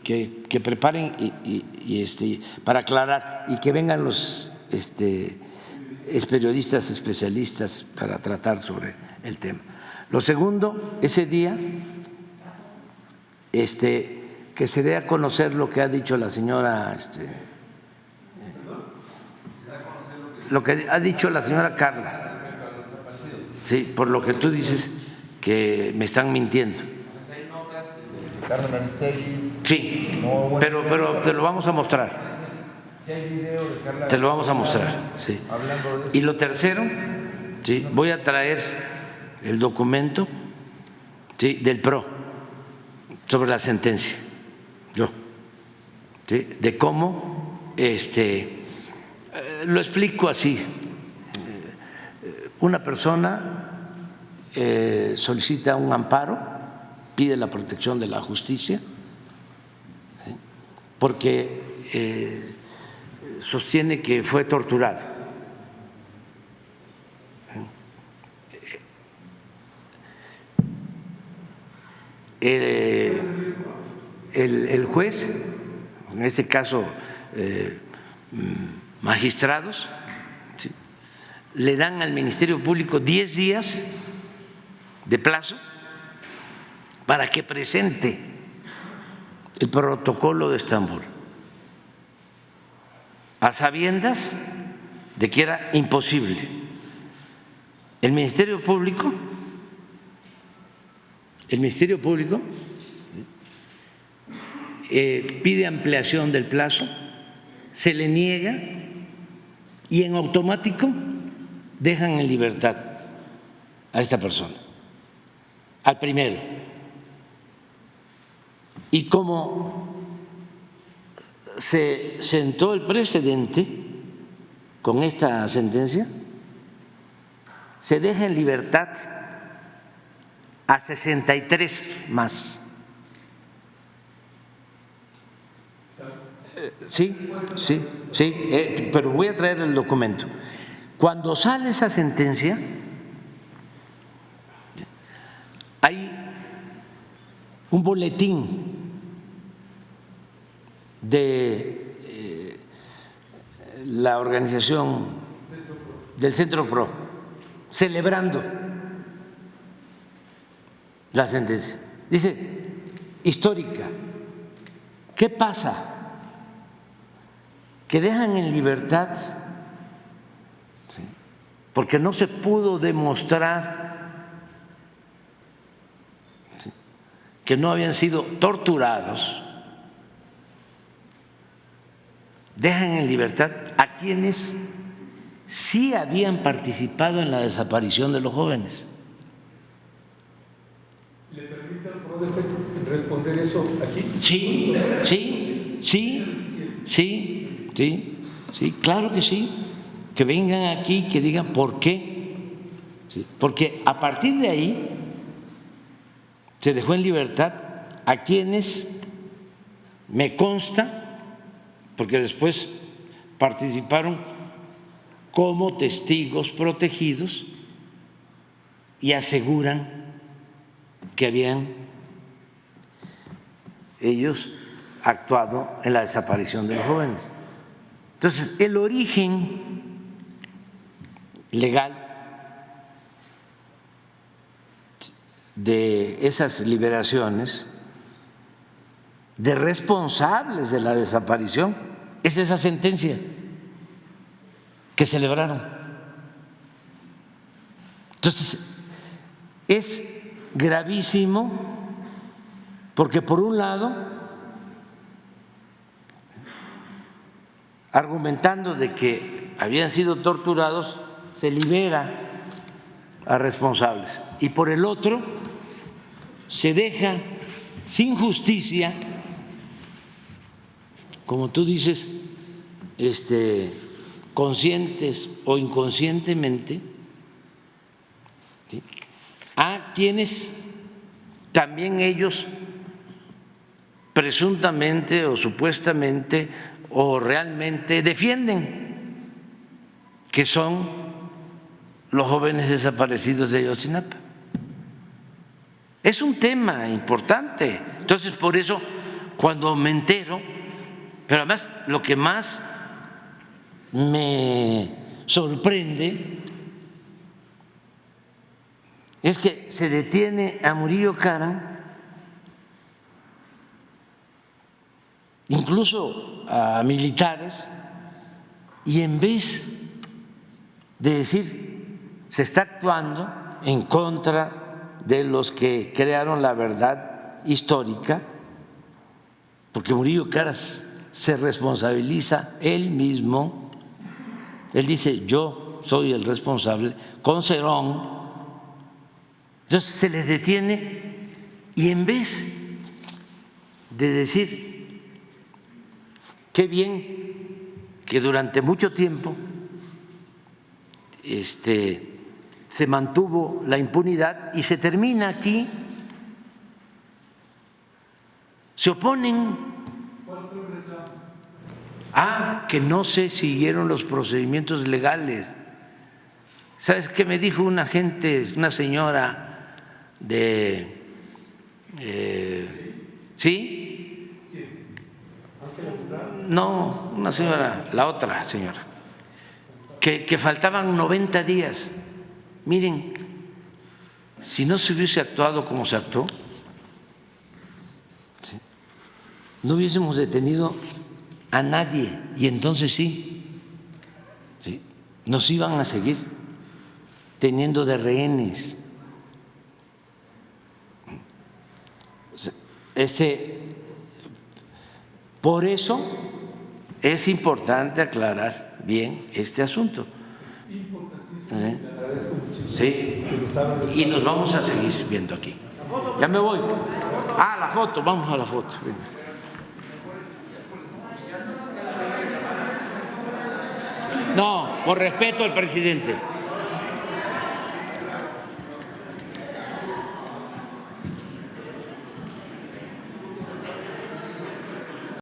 que preparen y para aclarar y que vengan los periodistas especialistas para tratar sobre el tema. Lo segundo, ese día, que se dé a conocer lo que ha dicho la señora, lo que ha dicho la señora Carla. Sí, por lo que tú dices que me están mintiendo. Sí, pero te lo vamos a mostrar. Te lo vamos a mostrar. Sí. Y lo tercero, sí, voy a traer el documento, sí, del PRO sobre la sentencia. ¿Sí? De cómo lo explico así. Una persona solicita un amparo, pide la protección de la justicia, ¿sí? Porque sostiene que fue torturado. El juez, en este caso magistrados, ¿sí?, le dan al Ministerio Público 10 días de plazo para que presente el protocolo de Estambul, a sabiendas de que era imposible. El Ministerio Público pide ampliación del plazo, se le niega y en automático dejan en libertad a esta persona, al primero. Y como se sentó el precedente con esta sentencia, se deja en libertad a 63 más. Sí, pero voy a traer el documento. Cuando sale esa sentencia, hay un boletín de la organización del Centro PRO celebrando la sentencia. Dice, histórica. ¿Qué pasa? Que dejan en libertad, ¿sí?, porque no se pudo demostrar, ¿sí?, que no habían sido torturados. Dejan en libertad a quienes sí habían participado en la desaparición de los jóvenes. ¿Le permite al PRODEFE responder eso aquí? Sí, claro que sí. Que vengan aquí, que digan por qué. ¿Sí? Porque a partir de ahí se dejó en libertad a quienes, me consta, porque después participaron como testigos protegidos y aseguran que habían ellos actuado en la desaparición de los jóvenes. Entonces, el origen legal de esas liberaciones de responsables de la desaparición es esa sentencia que celebraron. Entonces, es gravísimo porque, por un lado, argumentando de que habían sido torturados, se libera a responsables, y por el otro se deja sin justicia, como tú dices, conscientes o inconscientemente, ¿sí?, a quienes también ellos presuntamente o supuestamente o realmente defienden, que son los jóvenes desaparecidos de Ayotzinapa. Es un tema importante. Entonces, por eso, cuando me entero, pero además lo que más me sorprende es que se detiene a Murillo Karam, incluso a militares, y en vez de decir se está actuando en contra de los que crearon la verdad histórica, porque Murillo Karam se responsabiliza él mismo, él dice yo soy el responsable, con Cerón. Entonces se les detiene y en vez de decir qué bien que durante mucho tiempo se mantuvo la impunidad y se termina aquí, se oponen a que no se siguieron los procedimientos legales. ¿Sabes qué me dijo una gente, una señora de ¿sí? No, una señora, la otra señora, que faltaban 90 días. Miren, si no se hubiese actuado como se actuó, ¿sí?, no hubiésemos detenido a nadie y entonces sí, nos iban a seguir teniendo de rehenes. Por eso es importante aclarar bien este asunto. Sí, y nos vamos a seguir viendo aquí. Ya me voy. Ah, la foto, vamos a la foto. No, por respeto al presidente.